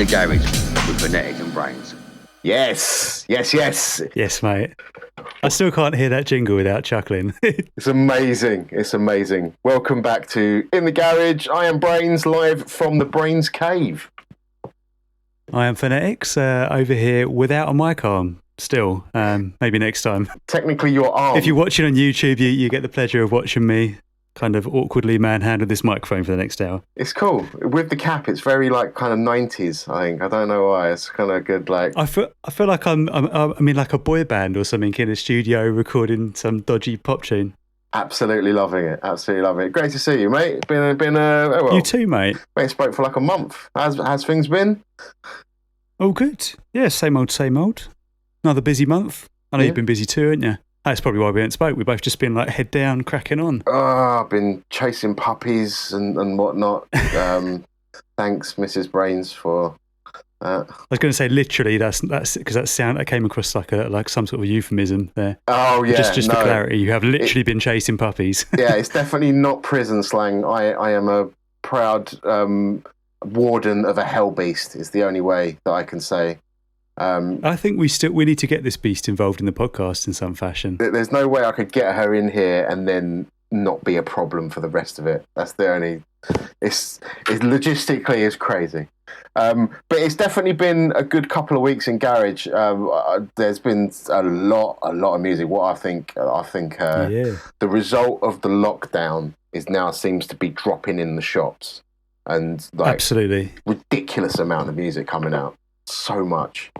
the Garage with Phonetix and BrainZ. Yes. Yes, mate. I still can't hear that jingle without chuckling. It's amazing. Welcome back to In the Garage. I am BrainZ, live from the BrainZ cave. I am Phonetix, over here without a mic arm. Still, maybe next time. Technically, your arm. If you're watching on YouTube, you get the pleasure of watching me kind of awkwardly manhandle this microphone for the next hour. It's cool. With the cap, it's very like kind of 90s, I think. I don't know why. It's kind of good. Like I feel like I'm like a boy band or something in a studio recording some dodgy pop tune. Absolutely loving it. Great to see you, mate. Well, you too, mate. We ain't spoke for like a month. How's things been? All good. Yeah, same old. Another busy month. I know you've been busy too, haven't you? That's probably why we haven't spoke. We've both just been like head down, cracking on. I've been chasing puppies and whatnot. Thanks, Mrs. BrainZ, for that. I was going to say literally that's because that came across like some sort of euphemism there. Oh yeah. Just for clarity, you have literally been chasing puppies. Yeah, it's definitely not prison slang. I am a proud warden of a hell beast. Is the only way that I can say. I think we need to get this beast involved in the podcast in some fashion. There's no way I could get her in here and then not be a problem for the rest of it. That's the only. It's logistically is crazy, but it's definitely been a good couple of weeks in Garage. There's been a lot of music. What I think the result of the lockdown is now seems to be dropping in the shops, and like absolutely ridiculous amount of music coming out. So much.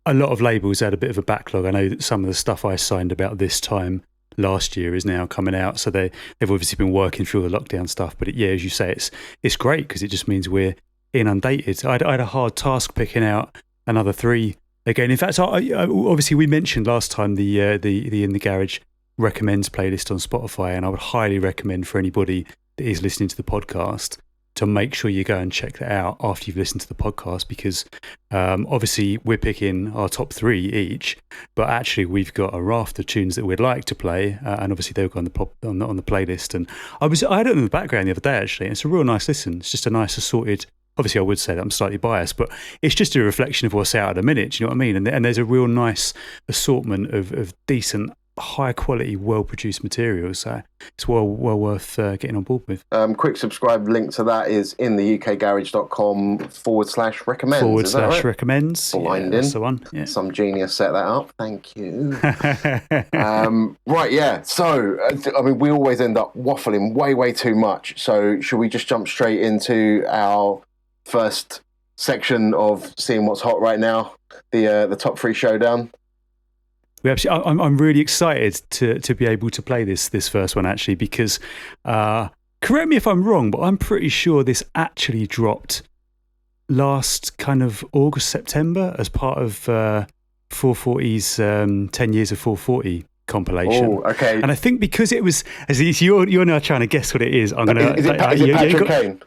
A lot of labels had a bit of a backlog. I know that some of the stuff I signed about this time last year is now coming out. So they've obviously been working through the lockdown stuff. But as you say, it's great because it just means we're inundated. I had a hard task picking out another 3 again. In fact, obviously we mentioned last time the In the Garage recommends playlist on Spotify, and I would highly recommend for anybody that is listening to the podcast to make sure you go and check that out after you've listened to the podcast, because obviously we're picking our top 3 each, but actually we've got a raft of tunes that we'd like to play, and obviously they'll go on the playlist. And I had it in the background the other day actually, and it's a real nice listen. It's just a nice assorted. Obviously, I would say that I'm slightly biased, but it's just a reflection of what's out at the minute. Do you know what I mean? And there's a real nice assortment of decent, high quality, well produced materials, so it's well worth getting on board with. Quick subscribe link to that is in the ukgarage.com/recommends. /recommends. Blinding. Yeah, that's the one. Yeah. Some genius set that up. Thank you. Right, yeah. So, I mean, we always end up waffling way too much. So, should we just jump straight into our first section of seeing what's hot right now? The top 3 showdown. I'm really excited to be able to play this first one actually, because correct me if I'm wrong, but I'm pretty sure this actually dropped last kind of August, September as part of 440's 10 years of 440 compilation. Oh, okay. And I think because it was, as you're now trying to guess what it is, I'm gonna. Is it Patrick Kane?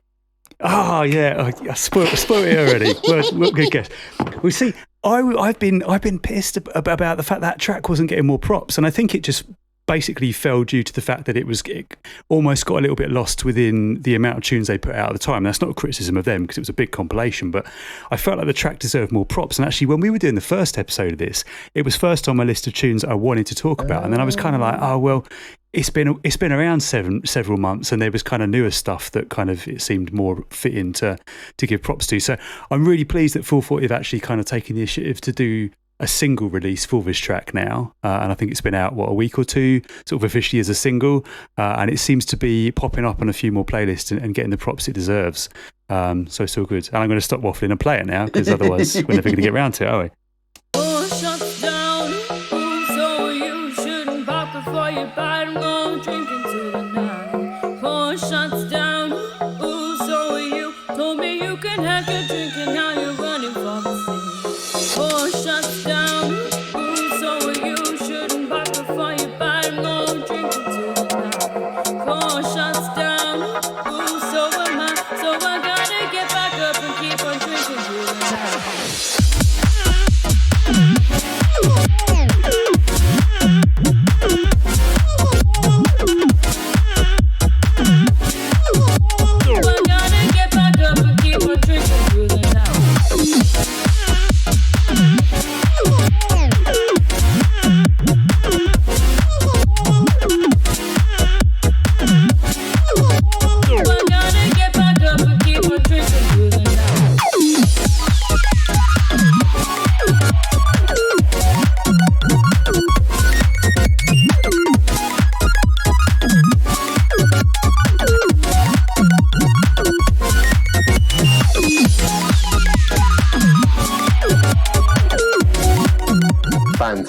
Oh yeah, I spoiled it already. Well, good guess. Well, see, I've been pissed about the fact that track wasn't getting more props, and I think it just basically fell due to the fact that it almost got a little bit lost within the amount of tunes they put out at the time. That's not a criticism of them because it was a big compilation, but I felt like the track deserved more props. And actually, when we were doing the first episode of this, it was first on my list of tunes I wanted to talk about, and then I was kind of like, oh well. It's been around several months, and there was kind of newer stuff that kind of it seemed more fitting to give props to. So I'm really pleased that 440 have actually kind of taken the initiative to do a single release for this track now, and I think it's been out a week or two, sort of officially as a single, and it seems to be popping up on a few more playlists and getting the props it deserves. So it's all good. And I'm going to stop waffling and play it now because otherwise we're never going to get around to it, are we?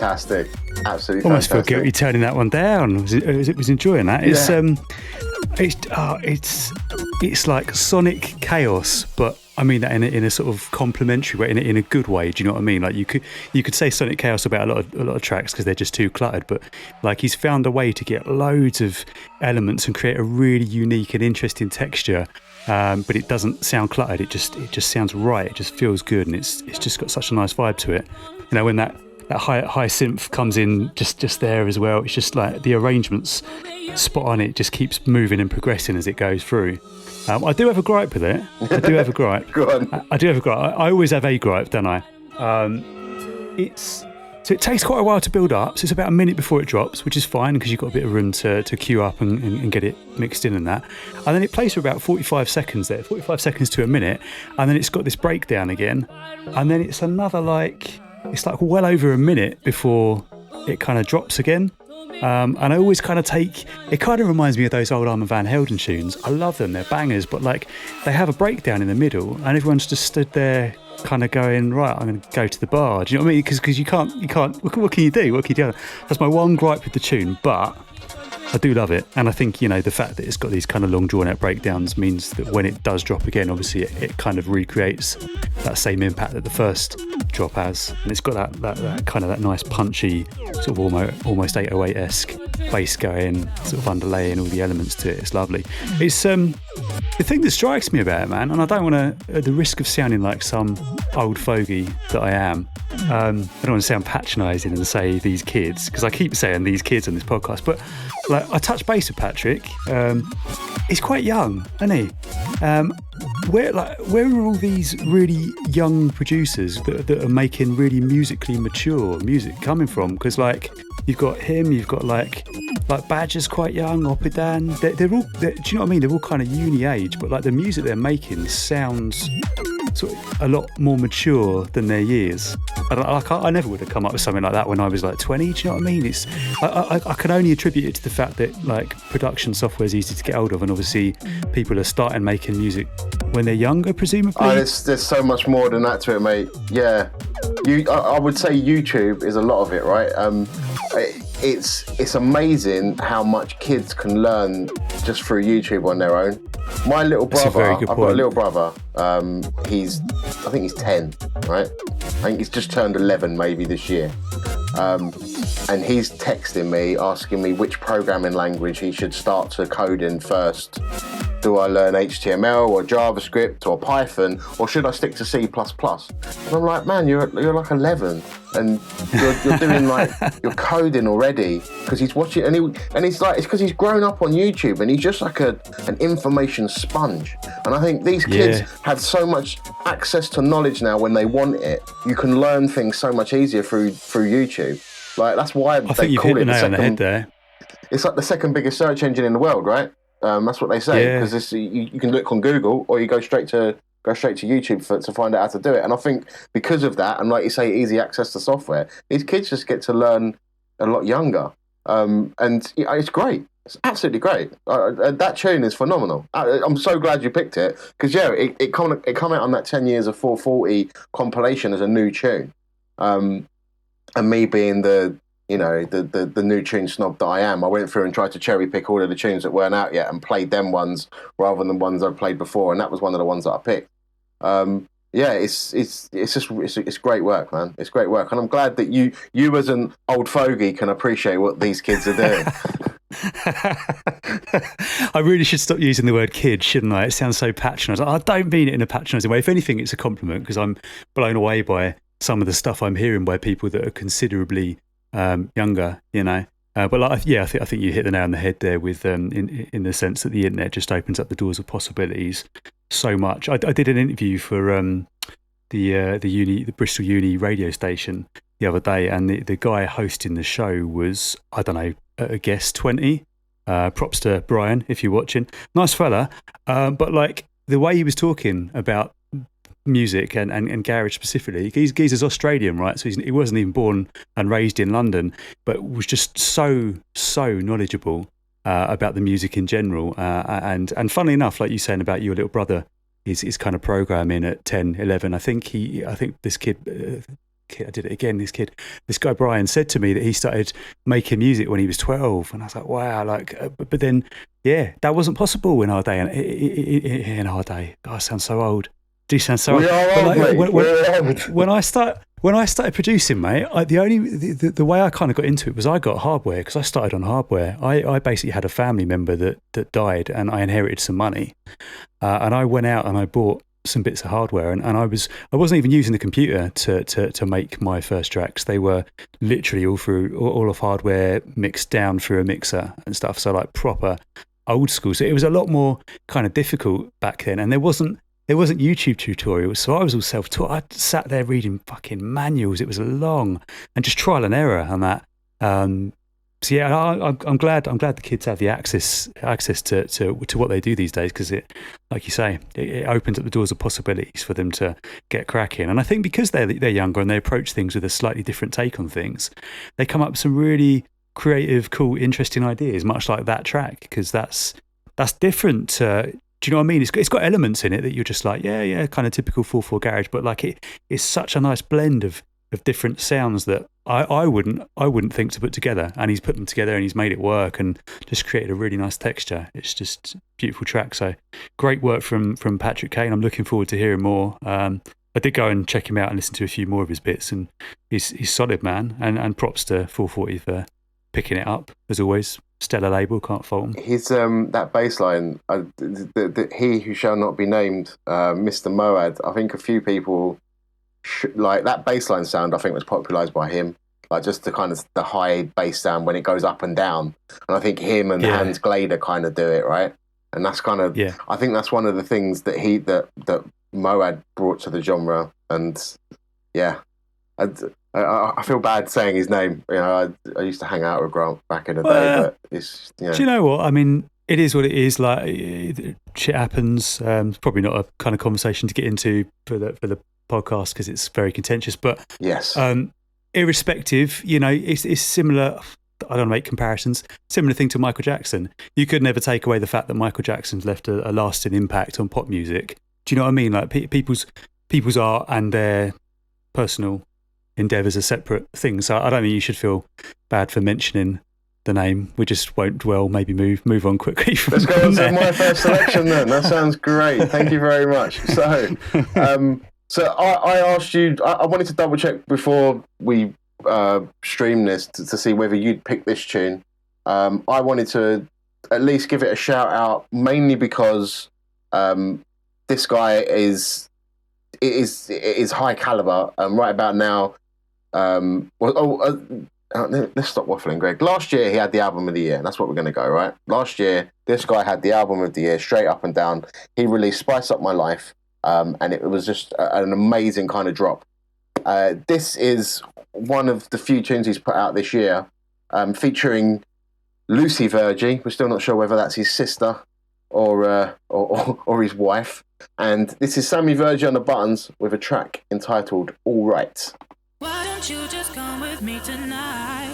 fantastic. Absolutely Almost fantastic. feel guilty turning that one down. Was enjoying that. It's it's like sonic chaos, but I mean that in a sort of complimentary way, in a good way. Do you know what I mean? Like you could say sonic chaos about a lot of tracks because they're just too cluttered, but like he's found a way to get loads of elements and create a really unique and interesting texture. But it doesn't sound cluttered. It just sounds right. It just feels good, and it's just got such a nice vibe to it. You know, when that high synth comes in just there as well, it's just like the arrangements spot on. It just keeps moving and progressing as it goes through. I do have a gripe with it. I do have a gripe. Go on. I do have a gripe. I always have a gripe, don't I? So it takes quite a while to build up. So it's about a minute before it drops, which is fine because you've got a bit of room to queue up and get it mixed in and that. And then it plays for about 45 seconds there, 45 seconds to a minute. And then it's got this breakdown again. And then it's another it's like well over a minute before it kind of drops again. And I always kind of it kind of reminds me of those old Armand Van Helden tunes. I love them, they're bangers, but like they have a breakdown in the middle and everyone's just stood there kind of going, right, I'm going to go to the bar. Do you know what I mean? Because you can't, what can you do? What can you do? That's my one gripe with the tune, but I do love it. And I think, you know, the fact that it's got these kind of long drawn out breakdowns means that when it does drop again, obviously it kind of recreates that same impact that the first drop has. And it's got that kind of that nice punchy sort of almost 808-esque bass going, sort of underlaying all the elements to it. It's lovely. It's the thing that strikes me about it, man, and I don't want to, at the risk of sounding like some old fogey that I am, I don't want to sound patronising and say these kids, because I keep saying these kids on this podcast, but like I touched base with Patrick. He's quite young, isn't he? Where are all these really young producers that are making really musically mature music coming from? Because like you've got him, you've got like Badger's quite young, Opidan. They're all. Do you know what I mean? They're all kind of uni age, but like the music they're making sounds sort of a lot more mature than their years. I never would have come up with something like that when I was like 20. Do you know what I mean? It's I can only attribute it to the fact that like production software is easy to get hold of, and obviously people are starting making music when they're younger, presumably. There's so much more than that to it, mate. Yeah, I would say YouTube is a lot of it, right? It's amazing how much kids can learn just through YouTube on their own. My little brother, I've got a little brother. I think he's 10, right? I think he's just turned 11 maybe this year. And he's texting me, asking me which programming language he should start to code in first. Do I learn HTML or JavaScript or Python, or should I stick to C++? And I'm like, man, you're like 11, and you're doing like you're coding already, because he's watching, and he's like, it's because he's grown up on YouTube, and he's just like an information sponge. And I think these kids have so much access to knowledge now. When they want it, you can learn things so much easier through YouTube. Like that's why I think you've hit the nail on the head there. It's like the second biggest search engine in the world, right? That's what they say, because you can look on Google, or you go straight to YouTube to find out how to do it. And I think because of that, and like you say, easy access to software, these kids just get to learn a lot younger, and it's great. It's absolutely great. That tune is phenomenal. I'm so glad you picked it, because it come out on that 10 years of 440 compilation as a new tune, and me being the new tune snob that I am, I went through and tried to cherry pick all of the tunes that weren't out yet and played them ones rather than ones I've played before, and that was one of the ones that I picked. It's great work, man. It's great work, and I'm glad that you as an old fogey can appreciate what these kids are doing. I really should stop using the word kid, shouldn't I? It sounds so patronising. I don't mean it in a patronising way. If anything, it's a compliment, because I'm blown away by some of the stuff I'm hearing by people that are considerably younger, you know. But I think you hit the nail on the head there with in the sense that the internet just opens up the doors of possibilities so much. I did an interview for the Bristol Uni radio station the other day, and the guy hosting the show was, I don't know, a guess 20. Props to Brian if you're watching. Nice fella, but like the way he was talking about music and garage specifically, he's Australian, right? So he wasn't even born and raised in London, but was just so knowledgeable about the music in general, and funnily enough, like you saying about your little brother, is kind of programming at 10, 11. I think this kid kid, I did it again. This guy Brian said to me that he started making music when he was 12, and I was like, wow, like, but then, yeah, that wasn't possible in our day. And in our day, God, I sound so old. Do sound so old. When I started producing, mate, the way I kind of got into it was I got hardware because I started on hardware. I basically had a family member that died, and I inherited some money, and I went out and I bought some bits of hardware, and I wasn't even using the computer to make my first tracks. They were literally all of hardware mixed down through a mixer and stuff. So like proper old school. So it was a lot more kind of difficult back then, and there wasn't YouTube tutorials, so I was all self-taught. I sat there reading fucking manuals. It was long and just trial and error on that. So yeah, I'm glad the kids have the access to what they do these days, because it, like you say, it opens up the doors of possibilities for them to get cracking. And I think because they're younger and they approach things with a slightly different take on things, they come up with some really creative, cool, interesting ideas, much like that track, because that's different to. Do you know what I mean? It's got elements in it that you're just like, yeah, kind of typical 4/4 garage, but like it's such a nice blend of different sounds that I wouldn't think to put together, and he's put them together and he's made it work and just created a really nice texture. It's just a beautiful track. So great work from Patrick Kane. I'm looking forward to hearing more. I did go and check him out and listen to a few more of his bits, and he's solid, man. And props to 440 for picking it up as always. Stellar label, can't fault him. His that bass line, he who shall not be named, Mr. Moad. I think a few people like that bass line sound. I think was popularised by him, like just the kind of the high bass sound when it goes up and down. And I think him and Hans Glader kind of do it right. And that's kind of I think that's one of the things that that Moad brought to the genre. And yeah. I feel bad saying his name. You know, I used to hang out with Grant back in the day, but it's. You know. Do you know what I mean? It is what it is. Like shit happens. It's probably not a kind of conversation to get into for the podcast because it's very contentious. But yes, irrespective, you know, it's similar. I don't make comparisons. Similar thing to Michael Jackson. You could never take away the fact that Michael Jackson's left a lasting impact on pop music. Do you know what I mean? Like people's art and their personal endeavours are separate things. So I don't think you should feel bad for mentioning the name. We just won't dwell. Maybe move on quickly. Let's go on to my first selection then. That sounds great. Thank you very much. So, I asked you. I wanted to double check before we stream this to see whether you'd pick this tune. I wanted to at least give it a shout out, mainly because this guy is high caliber. Right about now. Let's stop waffling, Greg. Last year he had the album of the year, and that's what we're going to go, right? Last year this guy had the album of the year, straight up and down. He released Spice Up My Life, and it was just an amazing kind of drop. This is one of the few tunes he's put out this year, featuring Lucy Vergy. We're still not sure whether that's his sister or his wife. And this is Sammy Vergy on the buttons with a track entitled All Right. Why don't you just come with me tonight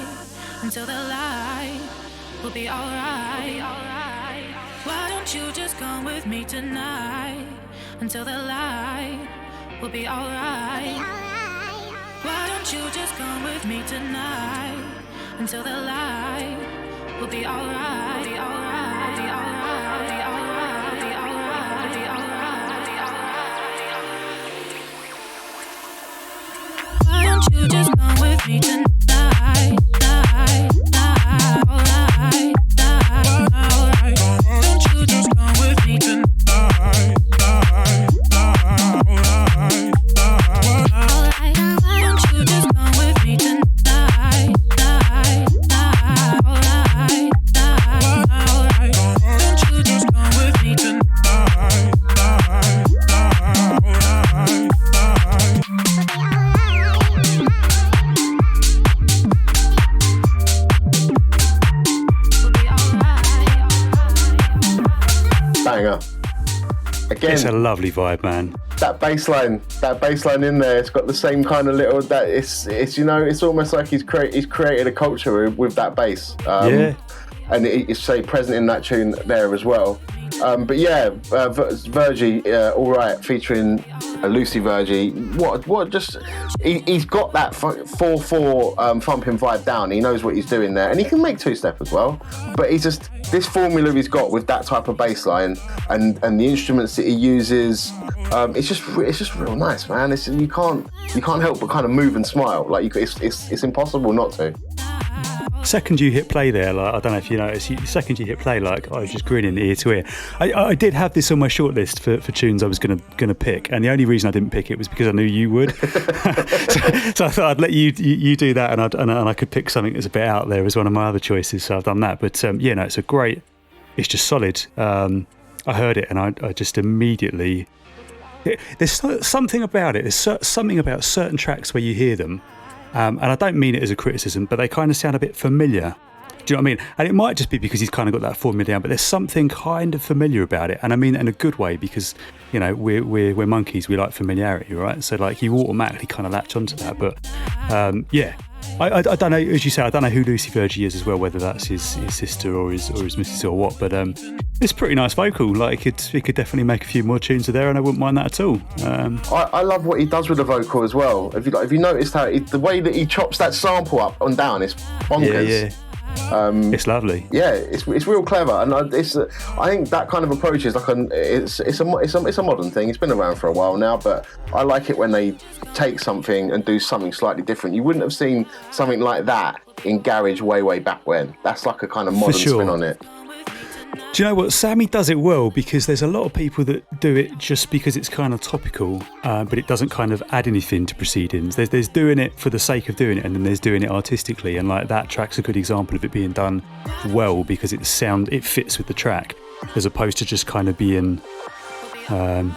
until the light will be alright? Why don't you just come with me tonight until the light will be alright? Why don't you just come with me tonight until the light will be alright? Why don't you just come with me tonight? Alright. Why don't you just come with me tonight? Alright. Why don't you just come with me tonight? Alright. Why don't you just come with me tonight? Banger. Again, It's a lovely vibe, man. that bass line in there, it's got the same kind of little that it's you know, it's almost like he's created a culture with that bass. And it's say present in that tune there as well. But yeah, Virgie, all right, featuring Lucy Virgie. What? Just he's got that 4/4 thumping vibe down. He knows what he's doing there, and he can make two-step as well. But he's just this formula he's got with that type of bass line and the instruments that he uses. It's just real nice, man. You can't help but kind of move and smile. Like it's impossible not to. Second you hit play there, like I don't know if you noticed, second you hit play, like I was just grinning ear to ear. I did have this on my shortlist for tunes I was gonna pick, and the only reason I didn't pick it was because I knew you would. so I thought I'd let you do that, and I could pick something that's a bit out there as one of my other choices. So I've done that. But it's just solid. I heard it and I just immediately. There's something about it. There's something about certain tracks where you hear them. And I don't mean it as a criticism, but they kind of sound a bit familiar. Do you know what I mean? And it might just be because he's kind of got that formula down, but there's something kind of familiar about it. And I mean that in a good way because, you know, we're monkeys, we like familiarity, right? So like you automatically kind of latch onto that. But I don't know, as you say, I don't know who Lucy Virgie is as well, whether that's his sister or his missus or what, but it's pretty nice vocal. Like he could definitely make a few more tunes there, and I wouldn't mind that at all. I love what he does with the vocal as well. Have you noticed how the way that he chops that sample up and down is bonkers? Yeah. It's lovely. Yeah, it's real clever, and I think that kind of approach is like it's a modern thing. It's been around for a while now, but I like it when they take something and do something slightly different. You wouldn't have seen something like that in garage way back when. That's like a kind of modern spin on it. Do you know what? Sammy does it well because there's a lot of people that do it just because it's kind of topical, but it doesn't kind of add anything to proceedings. There's doing it for the sake of doing it, and then there's doing it artistically. And like that track's a good example of it being done well because it fits with the track, as opposed to just kind of being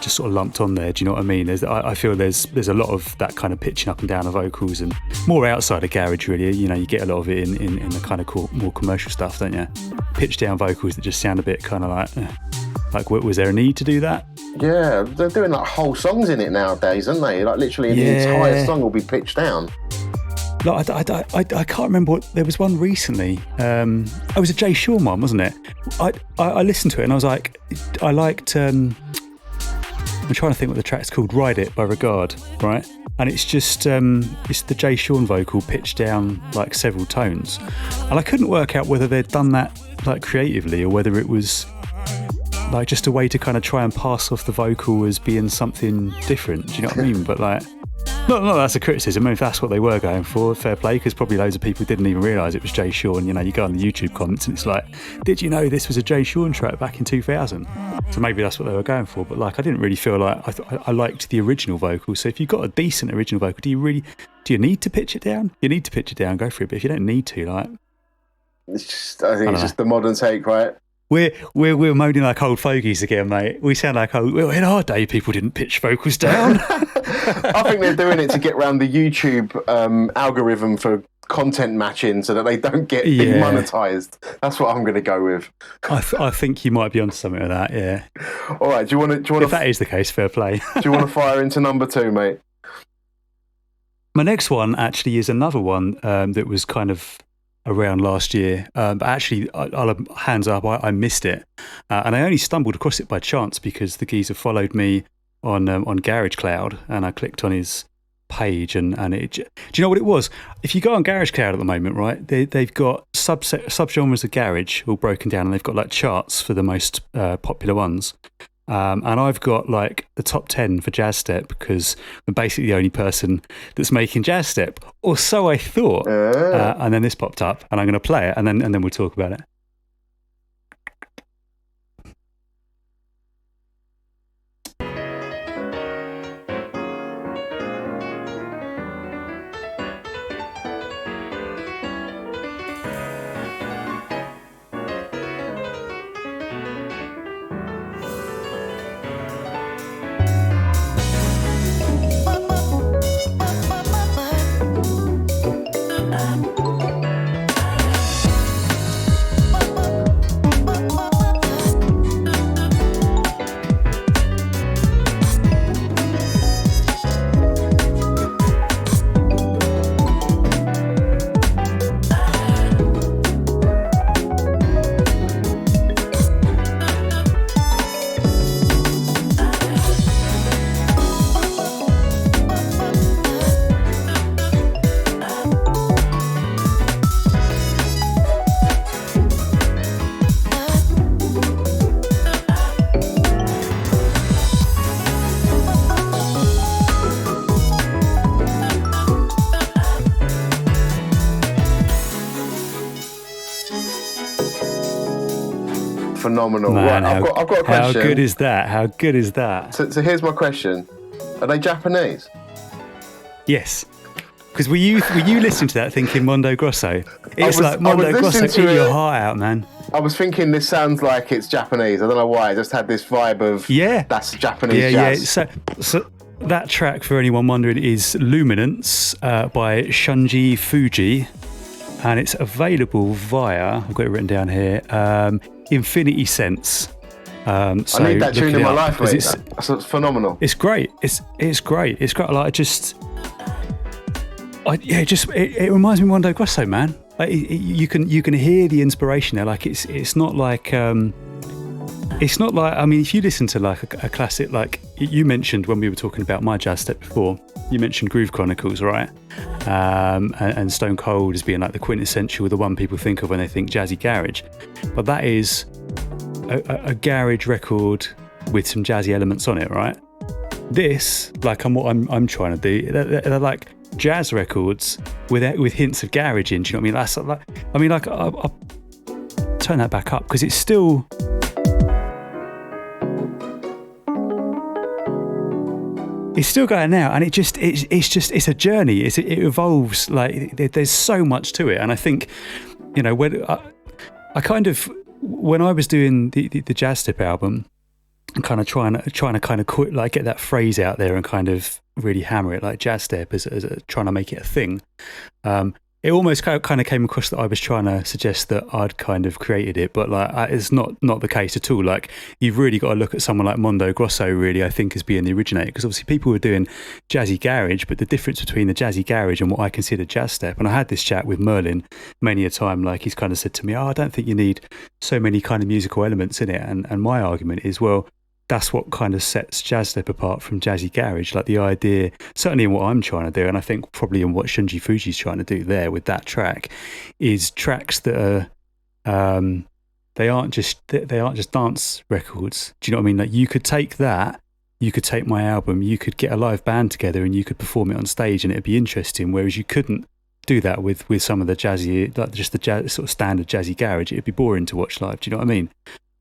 just sort of lumped on there. Do you know what I mean? I feel there's a lot of that kind of pitching up and down of vocals, and more outside of garage really. You know, you get a lot of it in the kind of more commercial stuff, don't you? Pitch down vocals that just sound a bit kind of like was there a need to do that? Yeah, they're doing like whole songs in it nowadays, aren't they? Like literally the entire song will be pitched down. Like, I can't remember there was one recently. It was a Jay Sean one, wasn't it? I listened to it and I was like, I liked. I'm trying to think what the track's called. Ride It by Regard, right? And it's just it's the Jay Sean vocal pitched down like several tones, and I couldn't work out whether they'd done that like creatively or whether it was like just a way to kind of try and pass off the vocal as being something different. Do you know what I mean? But like, not that's a criticism. I mean, if that's what they were going for, fair play, because probably loads of people didn't even realise it was Jay Sean. You know, you go on the YouTube comments and it's like, did you know this was a Jay Sean track back in 2000? So maybe that's what they were going for. But like, I didn't really feel like I liked the original vocal. So if you've got a decent original vocal, do you need to pitch it down? You need to pitch it down, go for it. But if you don't need to, like, I think it's just the modern take, right? We're moaning like old fogies again, mate. We sound like in our day people didn't pitch vocals down. I think they're doing it to get around the YouTube algorithm for content matching so that they don't get demonetized. That's what I'm going to go with. I think you might be onto something with that, yeah. All right, do you want to? If that is the case, fair play. Do you want to fire into number 2, mate? My next one actually is another one that was kind of around last year, but actually, I'll hands up, I missed it, and I only stumbled across it by chance because the geezer followed me on Garage Cloud, and I clicked on his page, and it. Do you know what it was? If you go on Garage Cloud at the moment, right, they've got subgenres of garage all broken down, and they've got like charts for the most popular ones. And I've got like the top 10 for jazz step because I'm basically the only person that's making jazz step, or so I thought. And then this popped up, and I'm going to play it, and then we'll talk about it. Phenomenal. Man, Right, I've got a question. How good is that? How good is that? So here's my question: are they Japanese? Yes. Because were you listening to that thinking Mondo Grosso? It's like Mondo I was Grosso, listening to eat your it. heart out, man. I was thinking this sounds like it's Japanese. I don't know why. I just had this vibe of that's Japanese jazz. Yeah. So that track, for anyone wondering, is Luminance by Shunji Fuji, and it's available via, I've got it written down here, Infinity Sense. So I need that tune in my life, mate. It's phenomenal. It's great. It's great. It's great. Like it reminds me of Mondo Grosso, man. Like you can hear the inspiration there. Like it's not like I mean, if you listen to like a classic, like you mentioned when we were talking about my jazz step before, you mentioned Groove Chronicles, right? And Stone Cold as being like the quintessential, the one people think of when they think jazzy garage, but that is a garage record with some jazzy elements on it, right? This, like, what I'm trying to do, they're like jazz records with hints of garage in. Do you know what I mean? I'll turn that back up because it's still. It's still going now, and it's a journey. It evolves. Like there's so much to it, and I think, when when I was doing the Jazz Step album, and kind of trying to kind of quit, like get that phrase out there and kind of really hammer it, like jazz step as trying to make it a thing. It almost kind of came across that I was trying to suggest that I'd kind of created it, but like it's not the case at all. Like you've really got to look at someone like Mondo Grosso, really, I think, as being the originator, because obviously people were doing jazzy garage, but the difference between the jazzy garage and what I consider jazz step, and I had this chat with Merlin many a time, like he's kind of said to me, I don't think you need so many kind of musical elements in it, and my argument is, well, that's what kind of sets jazz step apart from jazzy garage. Like the idea, certainly in what I'm trying to do, and I think probably in what Shunji Fuji's trying to do there with that track, is tracks that are they aren't just dance records. Do you know what I mean? Like you could take that, you could take my album, you could get a live band together and you could perform it on stage and it'd be interesting. Whereas you couldn't do that with some of the jazzy, like just the jazz, sort of standard jazzy garage. It'd be boring to watch live. Do you know what I mean?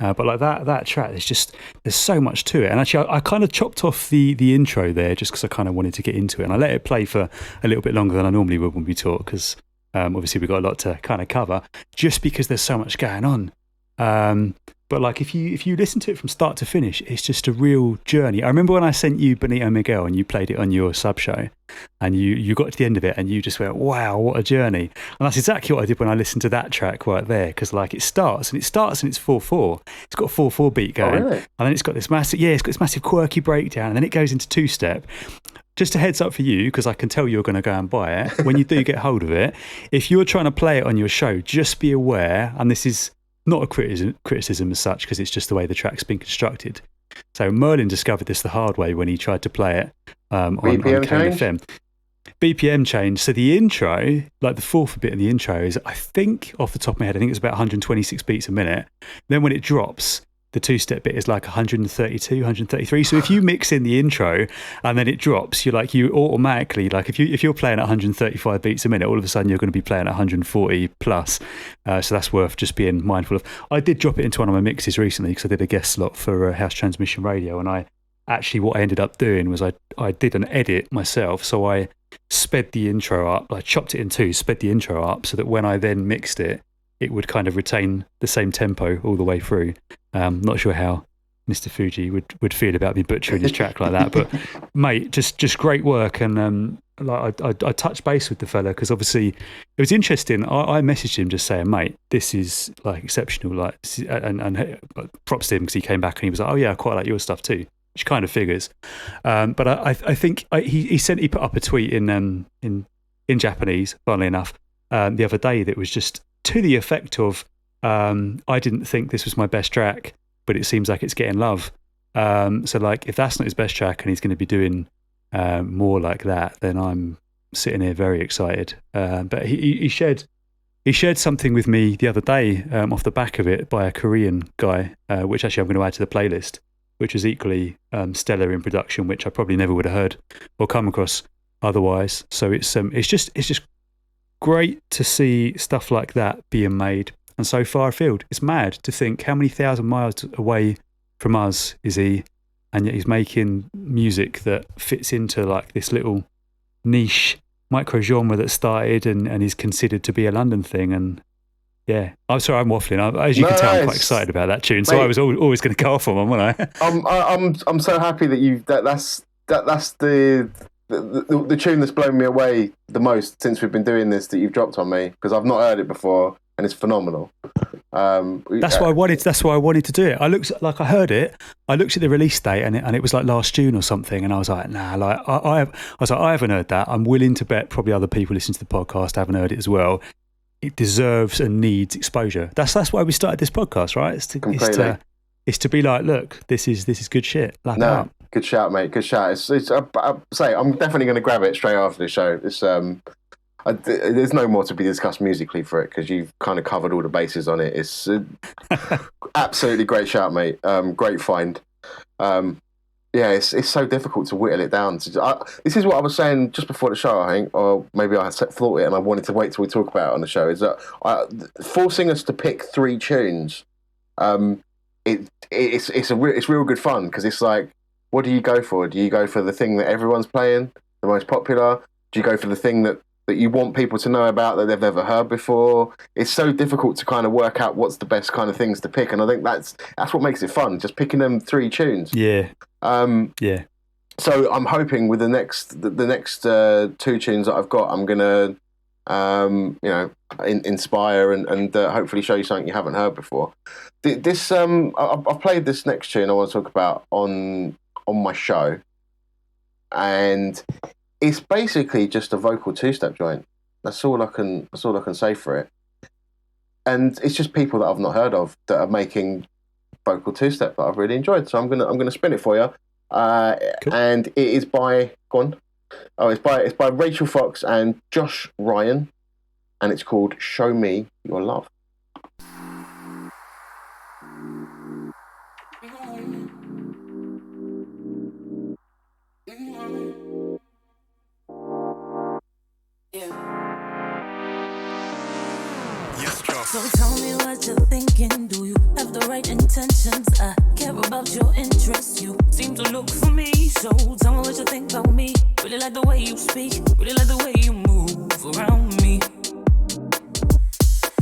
But like that track, there's so much to it. And actually, I kind of chopped off the intro there just because I kind of wanted to get into it. And I let it play for a little bit longer than I normally would when we talk, because obviously we've got a lot to kind of cover, just because there's so much going on. But like if you listen to it from start to finish, it's just a real journey. I remember when I sent you Benito Miguel and you played it on your sub show, and you got to the end of it and you just went, wow, what a journey. And that's exactly what I did when I listened to that track right there, because like it starts and it's 4/4. It's got a 4/4 beat going. Oh, really? And then it's got this massive quirky breakdown, and then it goes into 2-step. Just a heads up for you, because I can tell you're going to go and buy it when you do get hold of it. If you're trying to play it on your show, just be aware, and this is not a criticism as such, because it's just the way the track's been constructed. So Merlin discovered this the hard way when he tried to play it on KFM. BPM change. So the intro, like the fourth bit in the intro, is, I think off the top of my head, I think it's about 126 beats a minute. Then when it drops, the 2-step bit is like 132, 133. So if you mix in the intro and then it drops, you automatically, like if you're playing at 135 beats a minute, all of a sudden you're going to be playing at 140 plus. So that's worth just being mindful of. I did drop it into one of my mixes recently because I did a guest slot for House Transmission Radio, and what I ended up doing was I did an edit myself. So I sped the intro up, I chopped it in two, sped the intro up so that when I then mixed it, it would kind of retain the same tempo all the way through. Not sure how Mr. Fuji would feel about me butchering his track like that, but mate, just great work. And like I touched base with the fella because obviously it was interesting. I messaged him just saying, mate, this is like exceptional. Like, and props to him because he came back and he was like, oh yeah, I quite like your stuff too, which kind of figures. But I think he put up a tweet in Japanese, funnily enough, the other day that was just to the effect of, I didn't think this was my best track, but it seems like it's getting love. So like, if that's not his best track and he's going to be doing more like that, then I'm sitting here very excited. But he shared something with me the other day off the back of it by a Korean guy, which actually I'm going to add to the playlist, which was equally stellar in production, which I probably never would have heard or come across otherwise. So it's just great to see stuff like that being made. and so far afield. It's mad to think how many thousand miles away from us is he, and yet he's making music that fits into like this little niche micro genre that started and is considered to be a London thing. And yeah, I'm sorry, I'm waffling. As you can tell, I'm quite excited about that tune. So mate, I was always going to go off on one, wasn't I? I'm so happy that that's the tune that's blown me away the most since we've been doing this that you've dropped on me, because I've not heard it before and it's phenomenal. That's why I wanted to do it. I heard it. I looked at the release date and it was like last June or something, and I was like, nah. Like I haven't heard that. I'm willing to bet probably other people listening to the podcast haven't heard it as well. It deserves and needs exposure. That's why we started this podcast, right? It's to be like, look, this is good shit. Lap it up. Good shout, mate. Good shout. I'm definitely going to grab it straight after the show. It's there's no more to be discussed musically for it because you've kind of covered all the bases on it. It's absolutely great shout, mate. Great find. Yeah, it's so difficult to whittle it down. This is what I was saying just before the show, I think, or maybe I thought it and I wanted to wait till we talk about it on the show, is that forcing us to pick 3 tunes, it's real good fun, because it's like, what do you go for? Do you go for the thing that everyone's playing, the most popular? Do you go for the thing that you want people to know about that they've never heard before? It's so difficult to kind of work out what's the best kind of things to pick, and I think that's what makes it fun, just picking them 3 tunes. Yeah. Yeah. So I'm hoping with the next 2 tunes that I've got, I'm gonna inspire and hopefully show you something you haven't heard before. This I've played this next tune I want to talk about on my show, and it's basically just a vocal 2-step joint. That's all I can say for it. And it's just people that I've not heard of that are making vocal 2-step that I've really enjoyed. So I'm gonna spin it for you. Cool. And it is by it's by Rachel Fox and Josh Ryan, and it's called "Show Me Your Love." So tell me what you're thinking. Do you have the right intentions? I care about your interests. You seem to look for me. So tell me what you think about me. Really like the way you speak. Really like the way you move around me.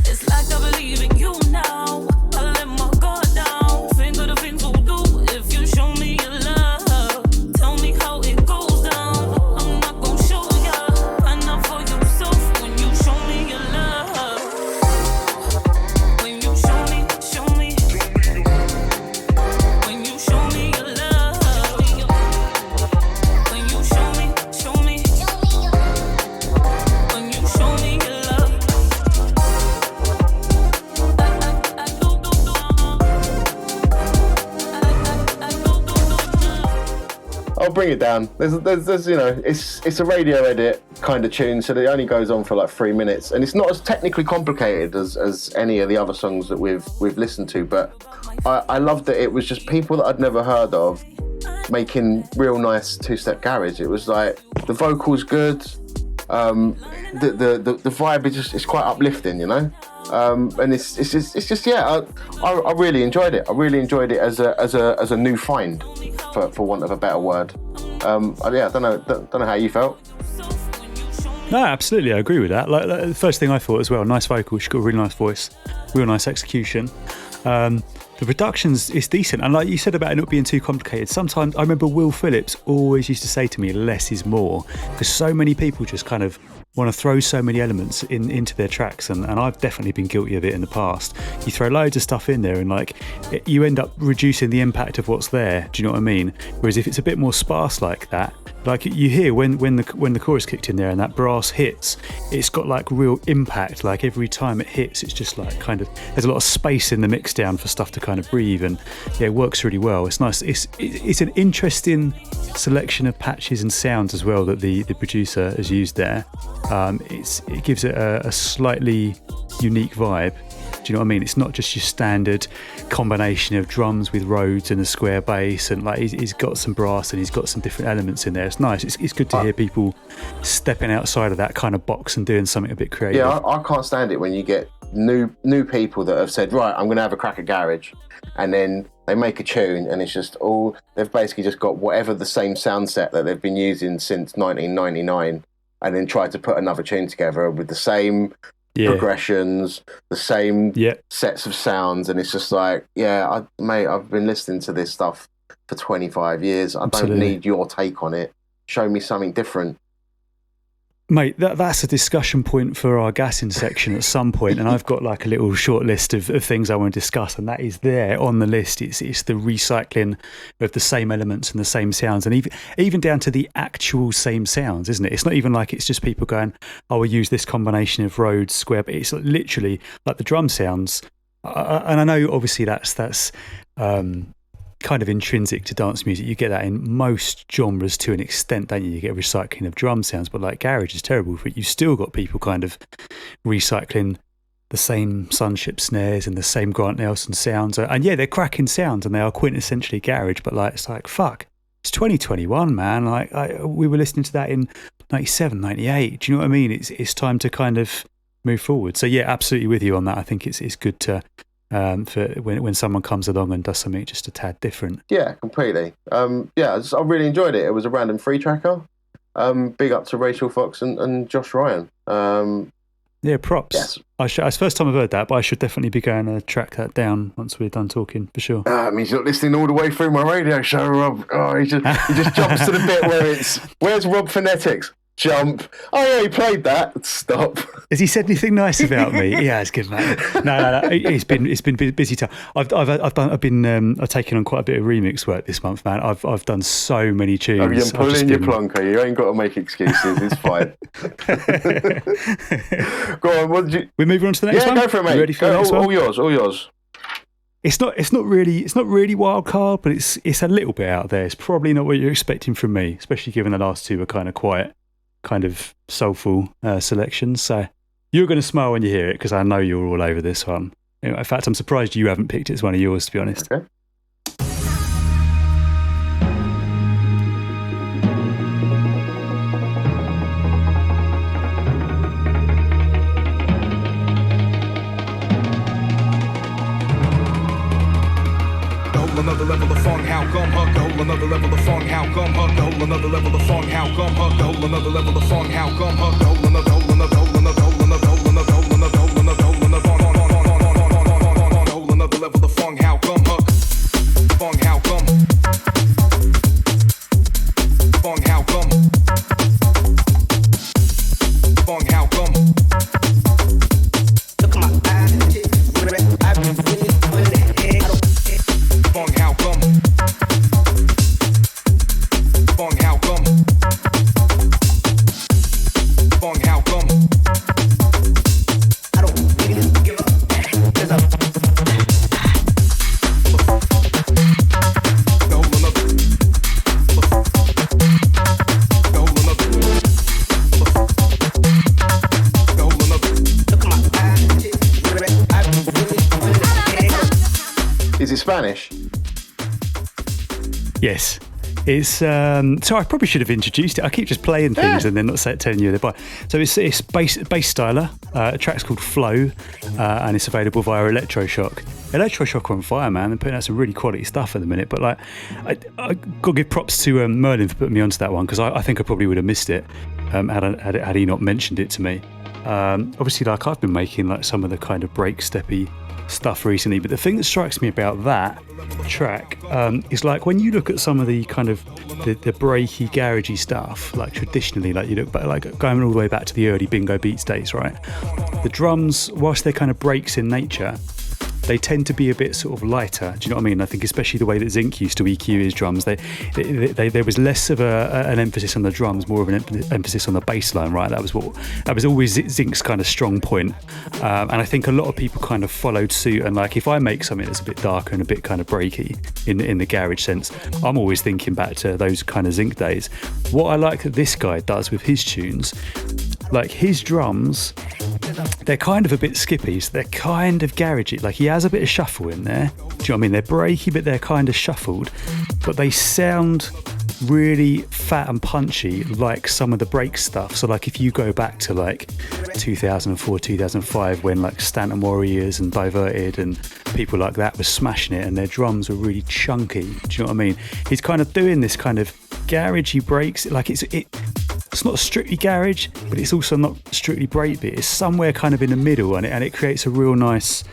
It's like I believe in you now. I let my guard down. Think of the things we'll do if you show me your love. Tell me how it goes down. I'm not gonna show ya. Find out for yourself when you show me your love. I'll bring it down. There's it's a radio edit kind of tune, so it only goes on for like 3 minutes, and it's not as technically complicated as any of the other songs that we've listened to. But I loved that it was just people that I'd never heard of making real nice 2-step garage. It was like the vocals good, the vibe is just, it's quite uplifting, and it's just I really enjoyed it. I really enjoyed it as a new find, for want of a better word. I don't know how you felt. No, absolutely, I agree with that. Like the first thing I thought as well, nice vocal. She's got a really nice voice, real nice execution. The production's is decent, and like you said about it not being too complicated, sometimes I remember Will Phillips always used to say to me, less is more, because so many people just kind of want to throw so many elements into their tracks, and I've definitely been guilty of it in the past. You throw loads of stuff in there and you end up reducing the impact of what's there. Do you know what I mean? Whereas if it's a bit more sparse like that, like you hear when the chorus kicked in there and that brass hits, it's got like real impact. Like every time it hits, it's just like kind of, there's a lot of space in the mix down for stuff to kind of breathe, and yeah, it works really well. It's nice. It's an interesting selection of patches and sounds as well that the producer has used there. It gives it a slightly unique vibe. Do you know what I mean? It's not just your standard combination of drums with Rhodes and a square bass, and like he's got some brass and he's got some different elements in there. It's nice. It's good to hear people stepping outside of that kind of box and doing something a bit creative. Yeah, I can't stand it when you get new people that have said, right, I'm going to have a crack at garage, and then they make a tune, and it's just they've basically just got whatever the same sound set that they've been using since 1999, and then tried to put another tune together with the same progressions, the same sets of sounds, and it's just like, I've been listening to this stuff for 25 years. I don't need your take on it. Show me something different. Mate, that's a discussion point for our gassing section at some point, and I've got like a little short list of things I want to discuss, and that is there on the list. It's the recycling of the same elements and the same sounds, and even down to the actual same sounds, isn't it? It's not even like it's just people going, we'll use this combination of Rhodes, square, but it's literally like the drum sounds. And I know obviously that's kind of intrinsic to dance music. You get that in most genres to an extent, don't you? You get recycling of drum sounds, but like garage is terrible for it. You've still got people kind of recycling the same Sunship snares and the same Grant Nelson sounds, and they're cracking sounds and they are quintessentially garage, but like it's like, fuck, it's 2021, man. Like we were listening to that in 97, 98. Do you know what I mean? It's time to kind of move forward. So yeah, absolutely with you on that. I think it's good to for when someone comes along and does something just a tad different. Yeah, completely. I really enjoyed it. It was a random free tracker. Big up to Rachel Fox and Josh Ryan. Props. Yes. It's the first time I've heard that, but I should definitely be going to track that down once we're done talking, for sure. It means you're not listening all the way through my radio show, Rob. He just jumps to the bit where it's, where's Rob Phonetix? Jump. Oh yeah, he played that. Stop. Has he said anything nice about me? Yeah, it's good, man. No. It's been busy time. I've taken on quite a bit of remix work this month, man. I've done so many tunes. Oh, you're pulling your plonker. You ain't got to make excuses. It's fine. Go on. What did you? We move on to the next one. Yeah, go for it, mate. Ready for all yours. It's not really wild card, but it's a little bit out there. It's probably not what you're expecting from me, especially given the last two were kind of quiet, kind of soulful selections. So you're going to smile when you hear it, because I know you're all over this one. In fact, I'm surprised you haven't picked it as one of yours, to be honest. Okay. Another level of funk, how come her? Go another level of funk, how come her? Go another level of funk, how come her? Go another level of funk, how come her? Go another level of funk, how come her? Funk, how come? Funk, how come? Funk, how come? Look at my eyes, I've been feeling funk, how come? Funk, how come? Funk, how come? I don't really give up, 'cause I'm Is it Spanish? Yes. It's so I probably should have introduced it. I keep just playing things and then not telling you they're by. So it's bass styler. A track's called Flow, and it's available via Electroshock. Electroshock are on fire, man. They're putting out some really quality stuff at the minute. But like, I got to give props to Merlin for putting me onto that one, because I think I probably would have missed it had he not mentioned it to me. Obviously, like I've been making like some of the kind of break steppy stuff recently, but the thing that strikes me about that track is like when you look at some of the kind of the breaky garagey stuff, like traditionally, like you look back, like going all the way back to the early Bingo Beats days, right? The drums, whilst they're kind of breaks in nature, they tend to be a bit sort of lighter. Do you know what I mean? I think especially the way that Zinc used to EQ his drums, there was less of an emphasis on the drums, more of an emphasis on the bass line, right? That was always Zinc's kind of strong point. And I think a lot of people kind of followed suit. And like, if I make something that's a bit darker and a bit kind of breaky in the garage sense, I'm always thinking back to those kind of Zinc days. What I like that this guy does with his tunes, like his drums, they're kind of a bit skippy, so they're kind of garagey. Like he has a bit of shuffle in there. Do you know what I mean? They're breaky, but they're kind of shuffled. But they sound really fat and punchy, like some of the break stuff. So like if you go back to like 2004, 2005, when like Stanton Warriors and Diverted and people like that were smashing it, and their drums were really chunky. Do you know what I mean? He's kind of doing this kind of garagey breaks. Like it's not strictly garage, but it's also not strictly breakbeat. It's somewhere kind of in the middle, and it creates a real nice.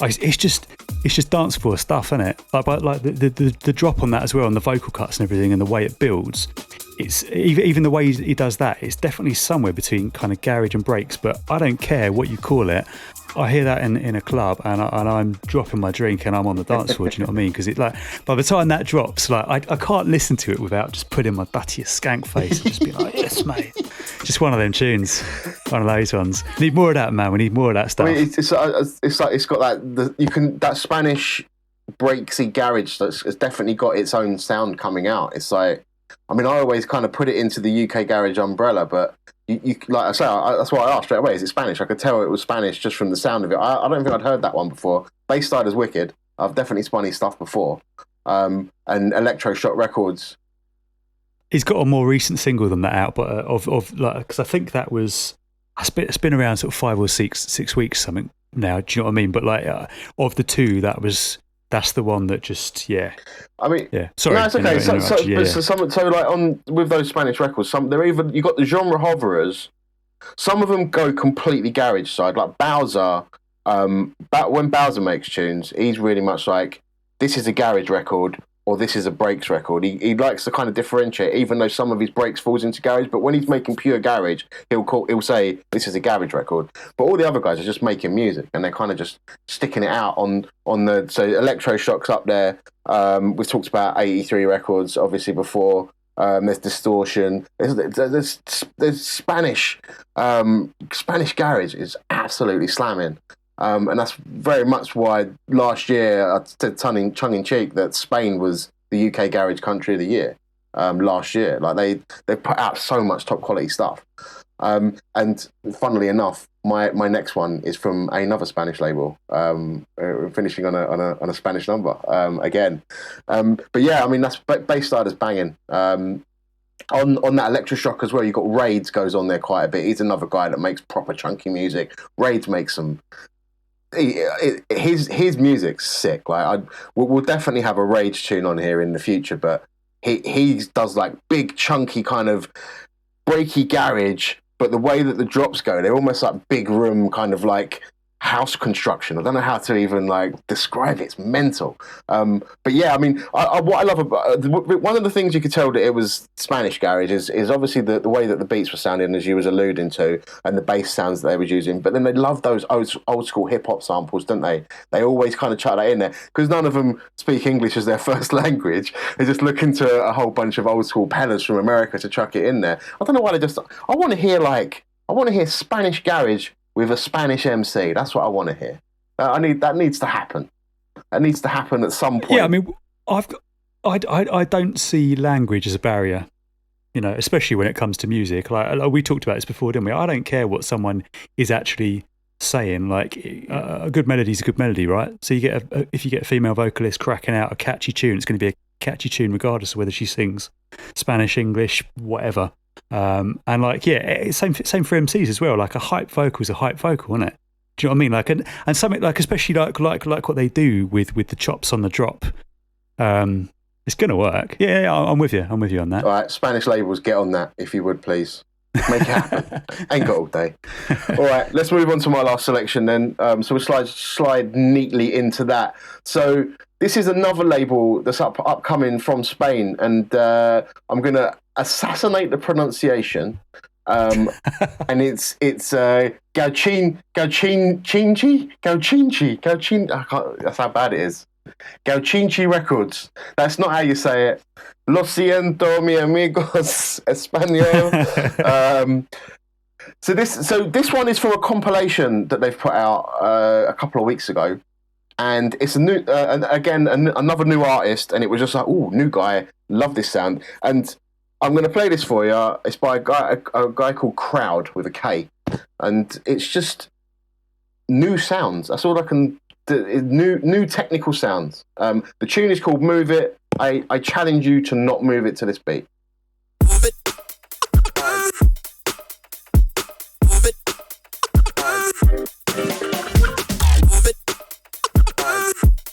It's just dance floor stuff, isn't it? Like the drop on that as well, and the vocal cuts and everything, and the way it builds. It's even the way he does that. It's definitely somewhere between kind of garage and breaks. But I don't care what you call it. I hear that in a club, and I'm dropping my drink, and I'm on the dance floor. Do you know what I mean? Because it, like, by the time that drops, like I can't listen to it without just putting my buttiest skank face and just being like, yes, mate. Just one of them tunes, one of those ones. Need more of that, man. We need more of that stuff. I mean, it's like it's got that Spanish breaksy garage it's definitely got its own sound coming out. It's like, I mean, I always kind of put it into the UK garage umbrella, but you like I say, that's why I asked straight away, is it Spanish? I could tell it was Spanish just from the sound of it. I don't think I'd heard that one before. Bayside is wicked. I've definitely spun his stuff before. And Electroshock Records. He's got a more recent single than that out, but of like, because I think that was, it's been around sort of 5 or 6 weeks something now. Do you know what I mean? But like of the two, that's the one that just, yeah. I mean, yeah. Sorry, no, it's okay. So like on with those Spanish records, they're even, you got the genre hoverers. Some of them go completely garage side, like Bowser. When Bowser makes tunes, he's really much like, this is a garage record or this is a breaks record. He likes to kind of differentiate, even though some of his breaks falls into garage. But when he's making pure garage, he'll say this is a garage record. But all the other guys are just making music, and they're kind of just sticking it out on the. So Electroshock's up there. We've talked about 83 records, obviously before. There's Distortion. There's Spanish. Spanish garage is absolutely slamming. And that's very much why last year I said tongue in cheek that Spain was the UK garage country of the year last year. Like they put out so much top quality stuff. And funnily enough, my next one is from another Spanish label. Finishing on a Spanish number again. But yeah, I mean that's Bayside is banging. On that Electroshock as well, you've got Raids goes on there quite a bit. He's another guy that makes proper chunky music. Raids makes some. His music's sick. Like we'll definitely have a Rage tune on here in the future, but he does like big chunky kind of breaky garage, but the way that the drops go, they're almost like big room kind of like house construction. I don't know how to even like describe it. It's mental. But yeah, I mean, what I love about one of the things you could tell that it was Spanish garage is obviously the way that the beats were sounding, as you was alluding to, and the bass sounds that they were using. But then they love those old school hip hop samples, don't they? They always kind of chuck that in there because none of them speak English as their first language. They're just looking to a whole bunch of old school pellers from America to chuck it in there. I don't know why I want to hear Spanish garage with a Spanish MC. That's what I want to hear. That needs to happen. That needs to happen at some point. Yeah, I mean, I don't see language as a barrier, you know, especially when it comes to music. Like we talked about this before, didn't we? I don't care what someone is actually saying. Like a good melody is a good melody, right? So you get if you get a female vocalist cracking out a catchy tune, it's going to be a catchy tune regardless of whether she sings Spanish, English, whatever. And like, yeah, same for MCs as well. Like a hype vocal is a hype vocal, isn't it? Do you know what I mean? Like, and something like, especially like what they do with the chops on the drop. It's gonna work. Yeah, I'm with you. I'm with you on that. All right, Spanish labels, get on that if you would, please. Make it happen. Ain't got all day. All right, let's move on to my last selection then. So we'll slide neatly into that. So this is another label that's upcoming from Spain, and I'm gonna assassinate the pronunciation. And it's Gauchinchi. That's how bad it is. Gauchinchi Records. That's not how you say it. Lo siento, mi amigos español. So this one is from a compilation that they've put out a couple of weeks ago, and it's a new another new artist, and it was just like, ooh, new guy, love this sound. And I'm going to play this for you. It's by a guy called Crowd with a K, and it's just new sounds. That's all I can. New technical sounds. The tune is called "Move It." I challenge you to not move it to this beat.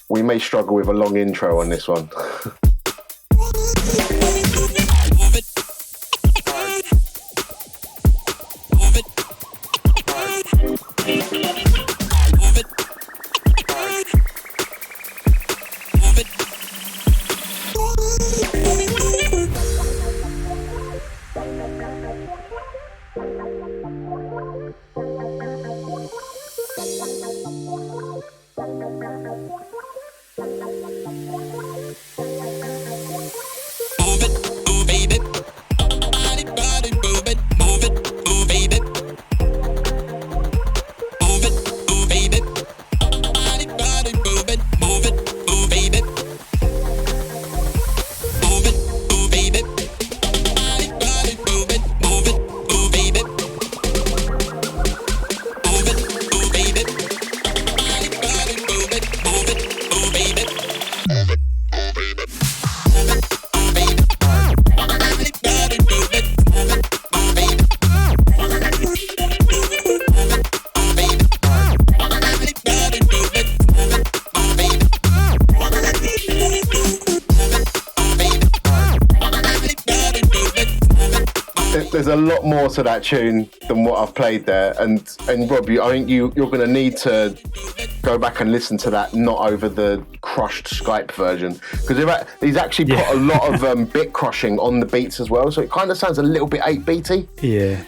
We may struggle with a long intro on this one. There's a lot more to that tune than what I've played there, and Rob, I think you're going to need to go back and listen to that, not over the crushed Skype version, because he's actually put a lot of bit crushing on the beats as well, so it kind of sounds a little bit 8-beaty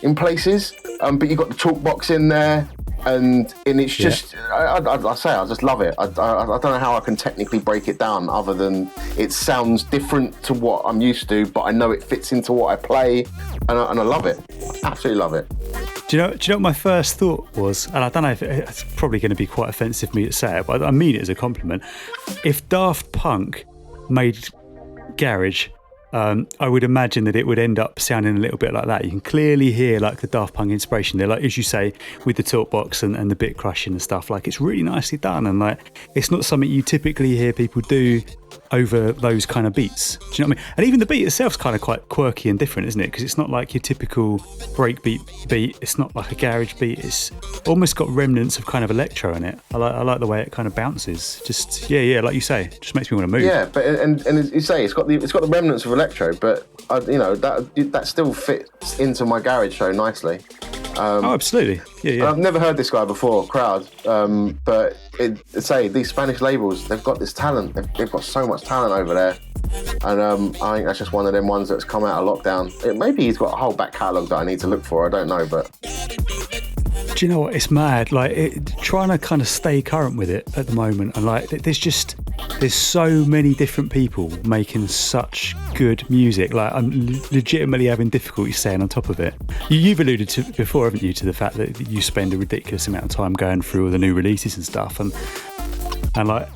in places, but you've got the talk box in there, and it's just I just love it. I don't know how I can technically break it down other than it sounds different to what I'm used to, but I know it fits into what I play, and I love it. Absolutely love it. Do you know what my first thought was? And I don't know if it's probably going to be quite offensive for me to say it, but I mean it as a compliment. If Daft Punk made garage, I would imagine that it would end up sounding a little bit like that. You can clearly hear like the Daft Punk inspiration there, like as you say, with the talk box and the bit crushing and stuff. Like it's really nicely done, and like it's not something you typically hear people do over those kind of beats. Do you know what I mean? And even the beat itself's kind of quite quirky and different, isn't it? Because it's not like your typical breakbeat beat. It's not like a garage beat. It's almost got remnants of kind of electro in it. I like the way it kind of bounces. Just like you say, just makes me want to move. Yeah, but and as you say, it's got the remnants of electro, but that still fits into my garage so nicely. Oh, absolutely. Yeah. I've never heard this guy before, Crowd, but these Spanish labels, they've got this talent. They've got so much talent over there, and I think that's just one of them ones that's come out of lockdown. Maybe he's got a whole back catalogue that I need to look for. I don't know, but. Do you know what? It's mad. Like trying to kind of stay current with it at the moment, and like there's so many different people making such good music. Like I'm legitimately having difficulty staying on top of it. You've alluded to before, haven't you, to the fact that you spend a ridiculous amount of time going through all the new releases and stuff, and like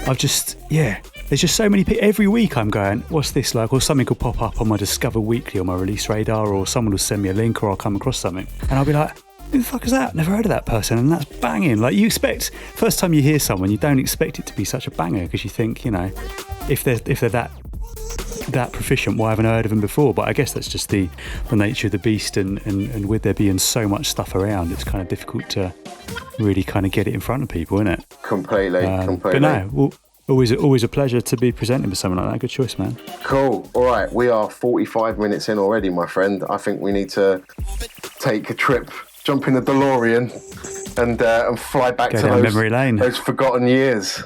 I've just there's just so many people. Every week I'm going, what's this like? Or something will pop up on my Discover Weekly or my release radar, or someone will send me a link, or I'll come across something, and I'll be like, who the fuck is that? Never heard of that person. And that's banging. Like you expect, first time you hear someone, you don't expect it to be such a banger, because you think, if they're that proficient, why haven't I heard of them before? But I guess that's just the nature of the beast, and with there being so much stuff around, it's kind of difficult to really kind of get it in front of people, isn't it? Completely. But no, always a pleasure to be presenting with someone like that. Good choice, man. Cool. All right, we are 45 minutes in already, my friend. I think we need to take a trip, jump in the DeLorean, and fly back to memory lane. Those forgotten years.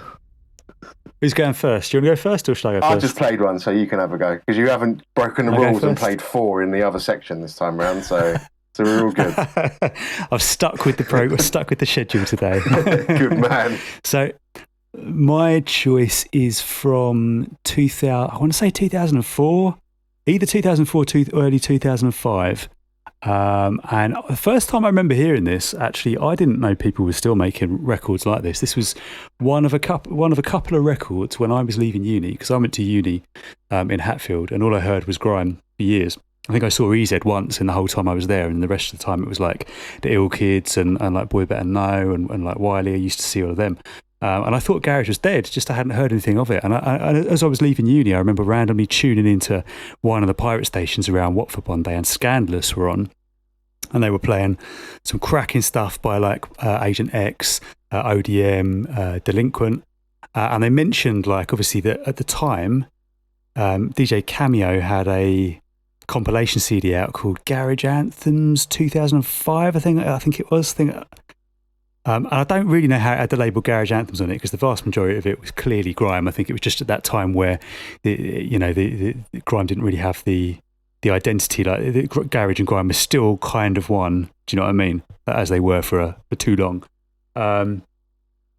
Who's going first? Do you want to go first, or should I go first? I just played one, so you can have a go, because you haven't broken the rules and played 4 in the other section this time around. So we're all good. I've stuck with the schedule today. Good man. So my choice is from 2000. I want to say 2004, either 2004 or early 2005. And the first time I remember hearing this, actually, I didn't know people were still making records like this. This was one of a couple of records when I was leaving uni, because I went to uni in Hatfield, and all I heard was grime for years. I think I saw EZ once, and the whole time I was there, and the rest of the time it was like the Ill Kids and like Boy Better Know and like Wiley. I used to see all of them. And I thought garage was dead, just I hadn't heard anything of it. And as I was leaving uni, I remember randomly tuning into one of the pirate stations around Watford one day, and Scandalous were on. And they were playing some cracking stuff by like Agent X, ODM, Delinquent. And they mentioned, like, obviously that at the time, DJ Cameo had a compilation CD out called Garage Anthems 2005, I think it was. And I don't really know how it had the label Garage Anthems on it, because the vast majority of it was clearly grime. I think it was just at that time where, the grime didn't really have the identity. Like the garage and grime was still kind of one. Do you know what I mean? As they were for too long. But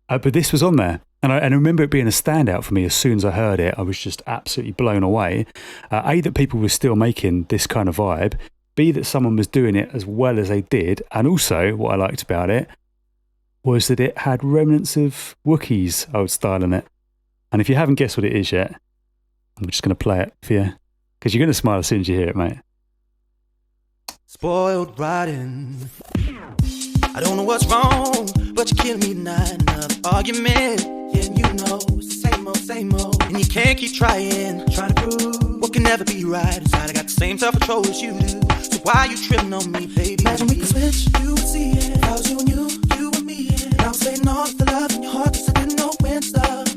this was on there. And I remember it being a standout for me. As soon as I heard it, I was just absolutely blown away. A, that people were still making this kind of vibe. B, that someone was doing it as well as they did. And also, what I liked about it was that it had remnants of Wookiees old style in it. And if you haven't guessed what it is yet, I'm just going to play it for you, because you're going to smile as soon as you hear it, mate. Spoiled rotten. I don't know what's wrong, but you're killing me tonight. Another argument, yeah, you know, same old. And you can't keep trying to prove what can never be right. Inside I got the same self-control as you do. So why you tripping on me, baby? Imagine we could switch, you would see it. If I was you and you and me. And I was saying all the love in your heart, cause I didn't know when to stop.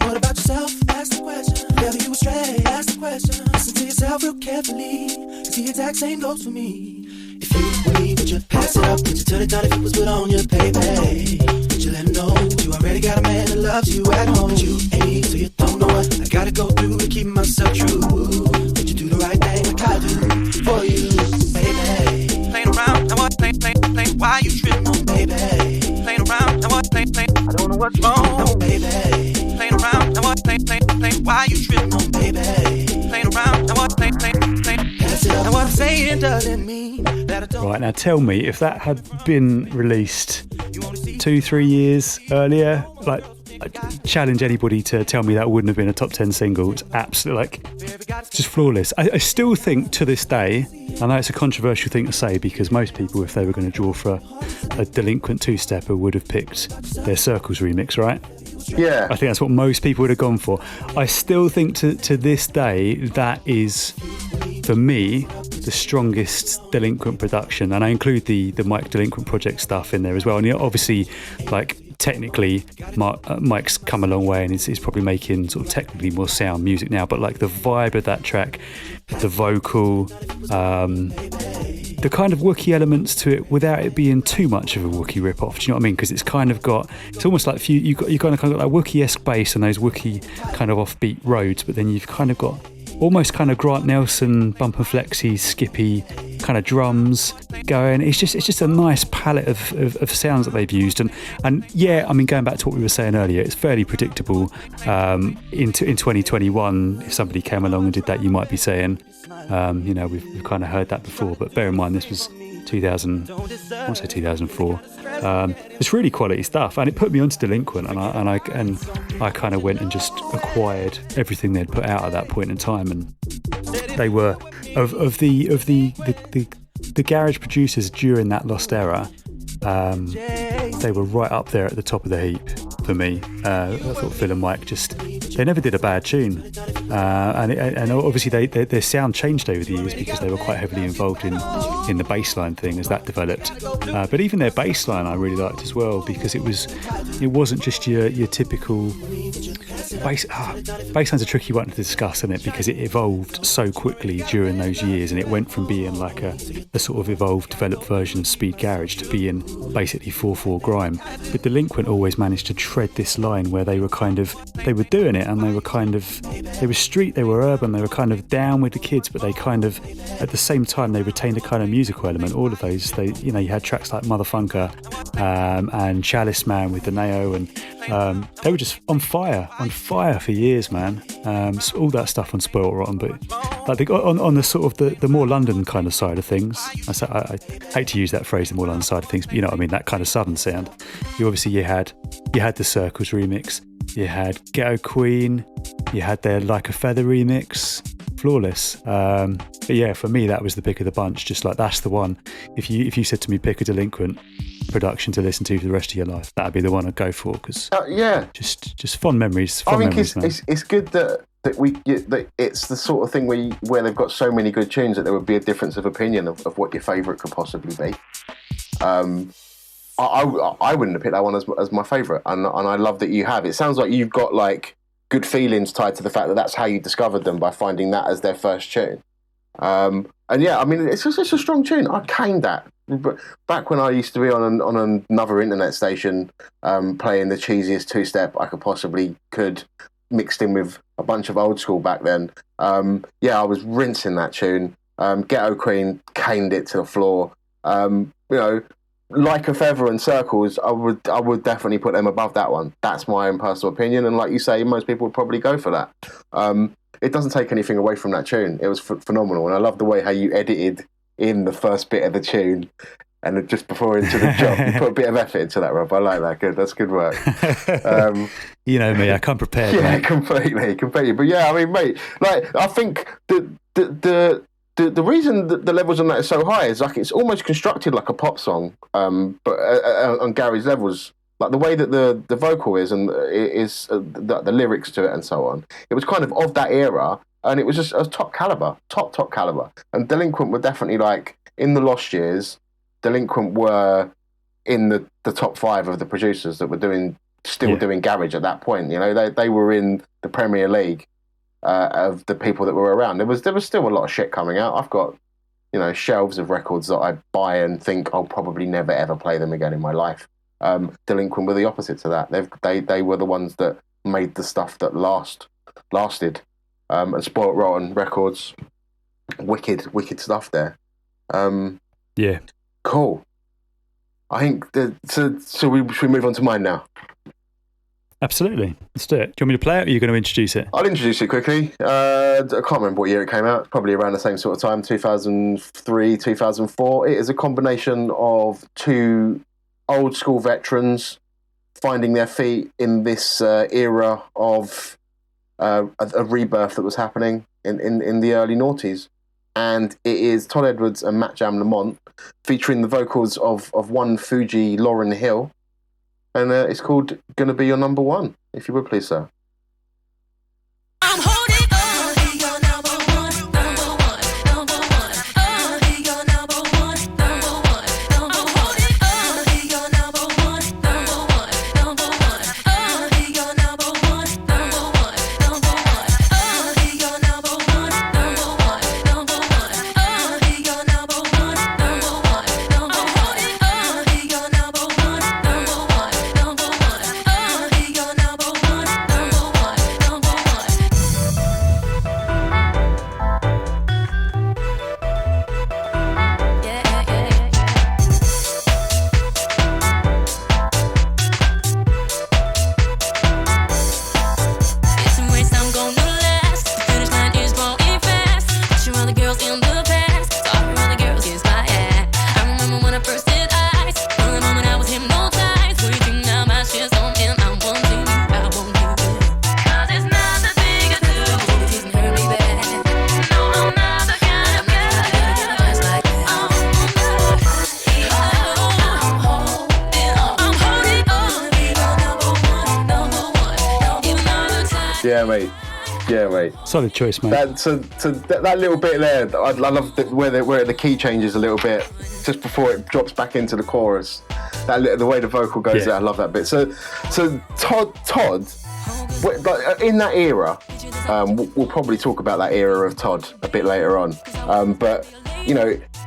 What about yourself? Ask the question. Whether you astray, ask the question. Listen to yourself real carefully, cause the exact same goes for me. If you would leave, would you pass it up? Would you turn it down if it was put on your baby? Would you let him know you already got a man that loves you at home? But you ain't me, so you don't know what I gotta go through to keep myself true. Would you do the right thing like I do for you, baby? Playing around, now what? Play, why you tripping on, baby? Playing around, now what? Play, I don't know what's wrong, no, baby. Playing around, now what? Play, why you tripping on, baby? Playing around, now what? Play, pass it up. Now what I'm saying doesn't mean that I don't. Right, now tell me, if that had been released 2-3 years earlier, like, I challenge anybody to tell me that wouldn't have been a top 10 single. It's absolutely, like, just flawless. I still think to this day, I know it's a controversial thing to say, because most people, if they were going to draw for a Delinquent two-stepper, would have picked their Circles remix, right? Yeah. I think that's what most people would have gone for. I still think to this day, that is, for me, the strongest Delinquent production. And I include the Mike Delinquent project stuff in there as well. And obviously, like, technically, Mike's come a long way, and he's probably making sort of technically more sound music now. But like the vibe of that track, the vocal, the kind of Wookiee elements to it, without it being too much of a Wookiee rip-off. Do you know what I mean? Because it's kind of got, it's almost like you kind of got that Wookiee-esque bass and those Wookiee kind of offbeat roads, but then you've kind of got almost kind of Grant Nelson, bump and flexy, skippy kind of drums going. It's just a nice palette of sounds that they've used. And yeah, I mean, going back to what we were saying earlier, it's fairly predictable. In 2021, if somebody came along and did that, you might be saying, we've kind of heard that before. But bear in mind, this was 2004. It's really quality stuff, and it put me onto Delinquent, and I kind of went and just acquired everything they'd put out at that point in time, and they were of the garage producers during that lost era. They were right up there at the top of the heap for me. I thought Phil and Mike they never did a bad tune, and obviously their sound changed over the years because they were quite heavily involved in the bassline thing as that developed. But even their bassline I really liked as well, because it wasn't just your typical bass. Bassline's a tricky one to discuss, isn't it? Because it evolved so quickly during those years, and it went from being like a sort of evolved, developed version of speed garage to being basically 4/4 grime. But Delinquent always managed to tread this line where they were doing it, and they were street, they were urban, they were kind of down with the kids, but they kind of, at the same time, they retained a kind of musical element. All of those, you had tracks like Motherfunker and Chalice Man with the Neo, and they were just on fire for years, man. So all that stuff on Spoiled Rotten, but like on the sort of the more London kind of side of things, I hate to use that phrase, the more London side of things, but you know what I mean, that kind of southern sound. You had the Circles remix, you had Ghetto Queen, you had their Like a Feather remix, flawless. But yeah, for me, that was the pick of the bunch. Just like, that's the one. If you said to me, pick a Delinquent production to listen to for the rest of your life, that'd be the one I'd go for, because just fond memories. I think it's good that it's the sort of thing where they've got so many good tunes that there would be a difference of opinion of what your favourite could possibly be. I wouldn't have picked that one as my favourite, and I love that you have. It sounds like you've got like good feelings tied to the fact that that's how you discovered them, by finding that as their first tune. And yeah, I mean, it's just a strong tune. I caned that. But back when I used to be on another internet station, playing the cheesiest two-step I could, mixed in with a bunch of old school back then. I was rinsing that tune. Ghetto Queen caned it to the floor. Like a Feather and Circles, I would definitely put them above that one. That's my own personal opinion, and like you say, most people would probably go for that. It doesn't take anything away from that tune. It was phenomenal, and I love the way how you edited in the first bit of the tune, and just before into the job, you put a bit of effort into that, Rob. I like that. Good, that's good work. You know me, I come prepared. Yeah, mate. completely. But yeah, I mean, mate, like I think the reason that the levels on that are so high is like it's almost constructed like a pop song, but on Gary's levels, like the way that the vocal is and the lyrics to it and so on. It was kind of that era, and it was just a top caliber. And Delinquent were definitely, like, in the lost years, Delinquent were in the top 5 of the producers that were doing garage at that point. You know, they were in the Premier League of the people that were around. There was still a lot of shit coming out. I've got, shelves of records that I buy and think I'll probably never ever play them again in my life. Delinquent were the opposite to that. They were the ones that made the stuff that lasted. And Spoilt Rotten Records, wicked stuff there. Yeah, cool. I think should we move on to mine now? Absolutely. Let's do it. Do you want me to play it, or are you going to introduce it? I'll introduce it quickly. I can't remember what year it came out. Probably around the same sort of time, 2003, 2004. It is a combination of two old school veterans finding their feet in this era of a rebirth that was happening in the early noughties. And it is Todd Edwards and Matt Jam Lamont, featuring the vocals of one Fuji Lauryn Hill. And it's called Gonna Be Your Number One, if you would please, sir. I'm holding on. Be your number one, number one, number one. Be your number one, number one, number one. Holding on. Be your number one, number one, number one. Be your number one, number one, number one. Be your number one, number one, number one. Be your number one, number one, number one. Holding on. Be your number one, number one, number one. Be your number one, number one, number one. It's a race I'm gonna last. The finish line is growing fast. Watching all the girls in the past. Talking all the girls kiss my ass. I remember when I first did eyes. For the moment I was hypnotized. Waiting now my shit's on and I'm wanting you. I want you. 'Cause it's not the thing I do. It didn't hurt me bad. No, I'm not the kind of girl that get just like that. I'm holding on. Be your number one, number one. Even though the time. Yeah, mate. Solid choice, mate. That little bit there, I love where the key changes a little bit just before it drops back into the chorus. The way the vocal goes there, I love that bit. So Todd, in that era, we'll probably talk about that era of Todd a bit later on. But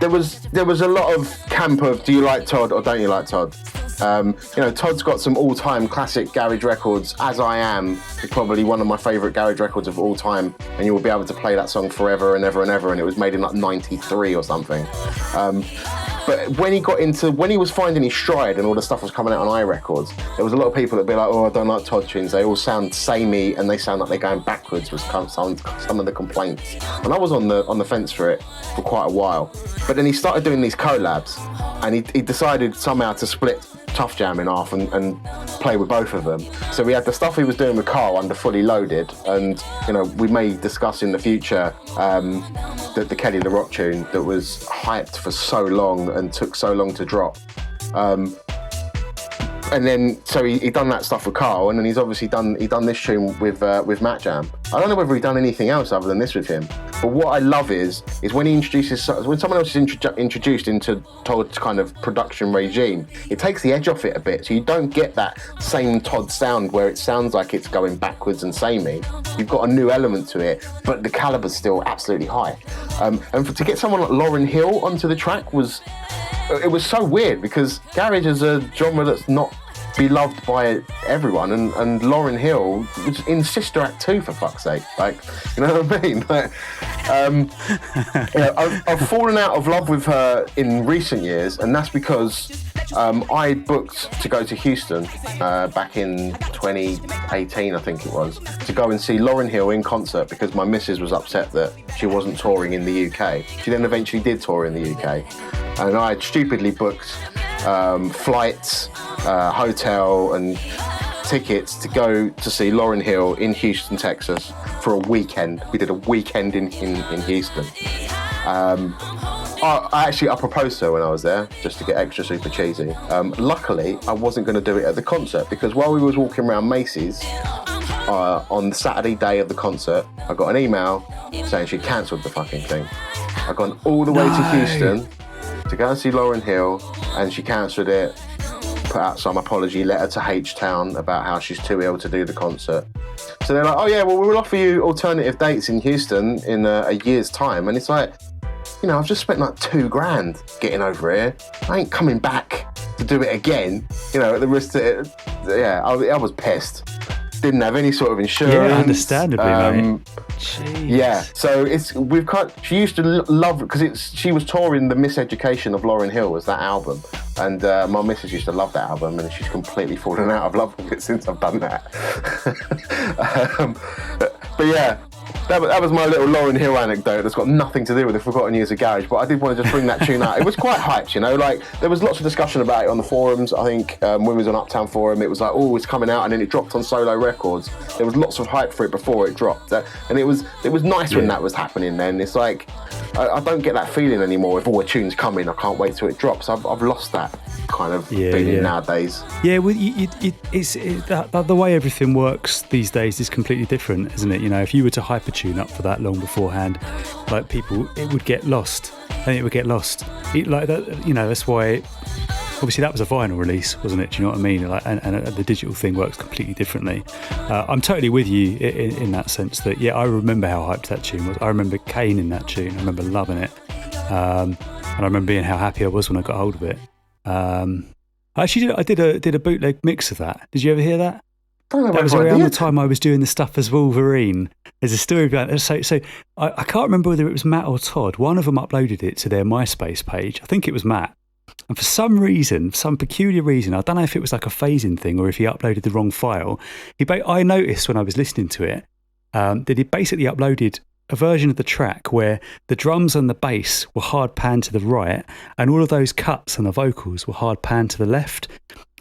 there was a lot of camp of, do you like Todd or don't you like Todd? Todd's got some all-time classic garage records. As I Am is probably one of my favourite garage records of all time, and you will be able to play that song forever and ever and ever, and it was made in like 93 or something. But when he was finding his stride and all the stuff was coming out on iRecords, there was a lot of people that'd be like, oh, I don't like Todd tunes. They all sound samey and they sound like they're going backwards, was some of the complaints. And I was on the fence for it for quite a while. But then he started doing these collabs, and he decided somehow to split Tough Jam in half and play with both of them. So we had the stuff he was doing with Carl under Fully Loaded, and we may discuss in the future the Kelly the Rock tune that was hyped for so long and took so long to drop. And then, so he done that stuff with Carl, and then he's obviously done this tune with Matt Jam. I don't know whether he's done anything else other than this with him. But what I love is when he introduces, when someone else is introduced into Todd's kind of production regime, it takes the edge off it a bit. So you don't get that same Todd sound where it sounds like it's going backwards and samey. You've got a new element to it, but the caliber's still absolutely high. To get someone like Lauryn Hill onto the track was so weird, because garage is a genre that's not beloved by everyone, and Lauryn Hill was in Sister Act 2, for fuck's sake. Like, you know what I mean? Like, I've fallen out of love with her in recent years, and that's because I booked to go to Houston back in 2018, I think it was, to go and see Lauryn Hill in concert, because my missus was upset that she wasn't touring in the UK. She then eventually did tour in the UK, and I had stupidly booked flights, hotel and tickets to go to see Lauryn Hill in Houston, Texas for a weekend. We did a weekend in Houston. I proposed to her when I was there, just to get extra super cheesy. Luckily, I wasn't going to do it at the concert, because while we was walking around Macy's on the Saturday day of the concert, I got an email saying she cancelled the fucking thing. I'd gone all the way to Houston to go and see Lauryn Hill, and she cancelled it, put out some apology letter to H-Town about how she's too ill to do the concert. So they're like, oh yeah, well, we'll offer you alternative dates in Houston in a year's time. And it's like, I've just spent like $2,000 getting over here. I ain't coming back to do it again. At the risk of it. Yeah, I was pissed. Didn't have any sort of insurance. Yeah, understandably, mate. Jeez. Yeah, so she used to love, because she was touring The Miseducation of Lauryn Hill was that album, and my missus used to love that album, and she's completely fallen out of love with it since I've done that. But yeah, that was my little Lauryn Hill anecdote that's got nothing to do with the Forgotten Years of Garage, but I did want to just bring that tune out. It was quite hyped, like there was lots of discussion about it on the forums. I think when we was on Uptown Forum, it was like, oh, it's coming out, and then it dropped on Solo Records. There was lots of hype for it before it dropped, and it was nice when that was happening then. It's like, I don't get that feeling anymore. If a tune's coming, I can't wait till it drops. I've lost that kind of feeling nowadays. Yeah, well, the way everything works these days is completely different, isn't it? If you were to hype a tune up for that long beforehand, like people, it would get lost. Like that, that's why. Obviously, that was a vinyl release, wasn't it? Do you know what I mean? And the digital thing works completely differently. I'm totally with you in that sense that, yeah, I remember how hyped that tune was. I remember Kane in that tune. I remember loving it. And I remember being how happy I was when I got hold of it. I did a bootleg mix of that. Did you ever hear that? That was around the time I was doing the stuff as Wolverine. There's a story about it. So I can't remember whether it was Matt or Todd. One of them uploaded it to their MySpace page. I think it was Matt. And for some reason, some peculiar reason, I don't know if it was like a phasing thing or if he uploaded the wrong file. I noticed when I was listening to it that he basically uploaded a version of the track where the drums and the bass were hard panned to the right, and all of those cuts and the vocals were hard panned to the left.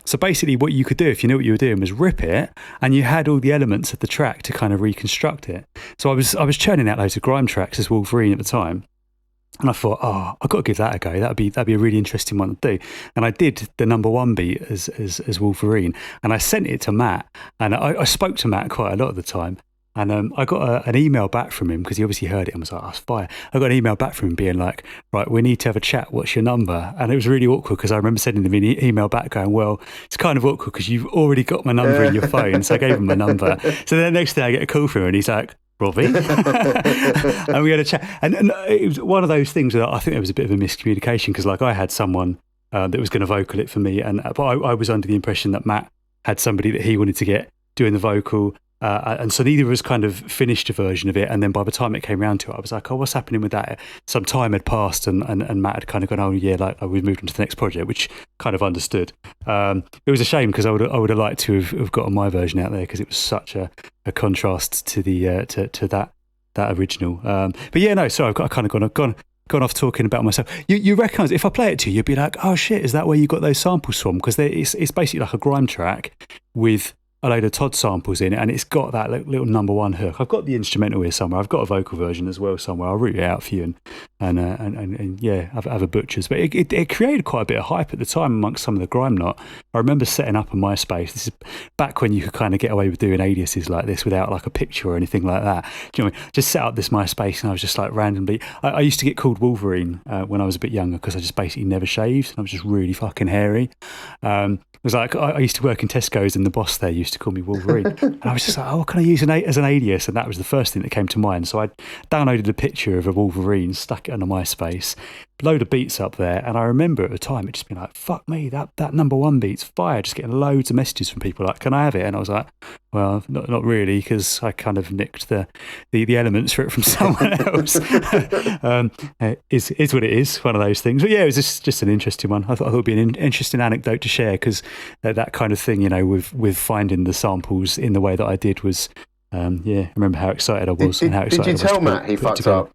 So basically what you could do, if you knew what you were doing, was rip it, and you had all the elements of the track to kind of reconstruct it. So I was churning out loads of grime tracks as Wolverine at the time. And I thought, I've got to give that a go. That'd be a really interesting one to do. And I did the number one beat as Wolverine, and I sent it to Matt. And I spoke to Matt quite a lot at the time. And I got an email back from him, because he obviously heard it and was like, that's fire. I got an email back from him being like, right, we need to have a chat. What's your number? And it was really awkward, because I remember sending him an email back going, well, it's kind of awkward because you've already got my number in your phone. So I gave him my number. So then the next day I get a call from him and he's like, Robbie. And we had a chat. And it was one of those things that I think there was a bit of a miscommunication, because like I had someone that was going to vocal it for me, but I was under the impression that Matt had somebody that he wanted to get doing the vocal. And so neither of us kind of finished a version of it, and then by the time it came around to it, I was like, oh, what's happening with that? Some time had passed, and Matt had kind of gone, oh yeah, like we've moved on to the next project, which kind of understood. It was a shame, because I would have liked to have gotten my version out there, because it was such a contrast to the to that original. But yeah, no, sorry, I've kind of gone gone off talking about myself. You recognise, if I play it to you, you'd be like, oh shit, is that where you got those samples from? Because it's basically like a grime track with a load of Todd samples in it, and it's got that little number one hook. I've got the instrumental here somewhere. I've got a vocal version as well somewhere. I'll root it out for you and yeah, have a butcher's. But it created quite a bit of hype at the time amongst some of the grime lot. I remember setting up on MySpace. This is back when you could kind of get away with doing aliases like this without like a picture or anything like that. Do you know what I mean? Just set up this MySpace, and I was just like randomly. I used to get called Wolverine when I was a bit younger because I just basically never shaved, and I was just really fucking hairy. It was like I used to work in Tesco's, and the boss there used to call me Wolverine. And I was just like, oh, what can I use as an alias? And that was the first thing that came to mind. So I downloaded a picture of a Wolverine, stuck it on MySpace, load of beats up there. And I remember at the time it just being like, fuck me, that number one beat's fire. Just getting loads of messages from people like, can I have it? And I was like, well, not really, because I kind of nicked the elements for it from someone else. Is what it is, one of those things. But yeah, it was just an interesting one. I thought it would be an interesting anecdote to share, because that kind of thing, with finding the samples in the way that I did was, I remember how excited I was. And how excited did you tell Matt he fucked up?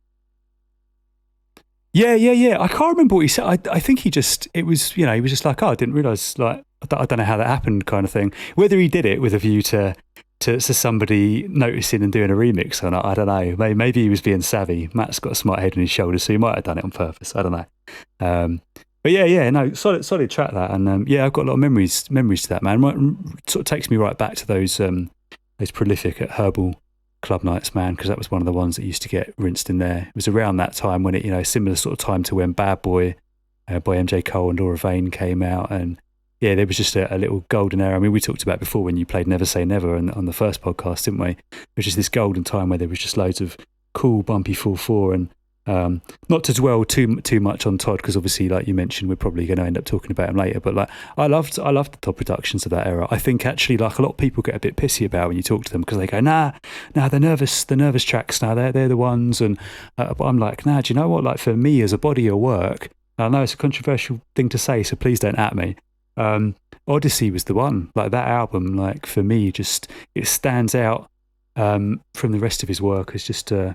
Yeah. I can't remember what he said. I think he was just like, oh, I didn't realise, like, I don't know how that happened, kind of thing. Whether he did it with a view to somebody noticing and doing a remix or not, I don't know. Maybe he was being savvy. Matt's got a smart head on his shoulders, so he might have done it on purpose. I don't know. But no, solid track that, and I've got a lot of memories to that, man. It sort of takes me right back to those prolific at Herbal club nights, man, because that was one of the ones that used to get rinsed in there. It was around that time when it, similar sort of time to when Bad Boy by MJ Cole and Laura Vane came out, and yeah, there was just a little golden era. I mean, we talked about before when you played Never Say Never on the first podcast, didn't we? It was just this golden time where there was just loads of cool, bumpy 4/4, and not to dwell too much on Todd, because obviously, like you mentioned, we're probably going to end up talking about him later. But like, I loved the Todd productions of that era. I think actually, like, a lot of people get a bit pissy about when you talk to them, because they go, nah, the nervous tracks, now they're the ones. And but I'm like, nah, do you know what? Like, for me as a body of work, I know it's a controversial thing to say, so please don't at me. Odyssey was the one. Like, that album, like, for me, just it stands out from the rest of his work as just a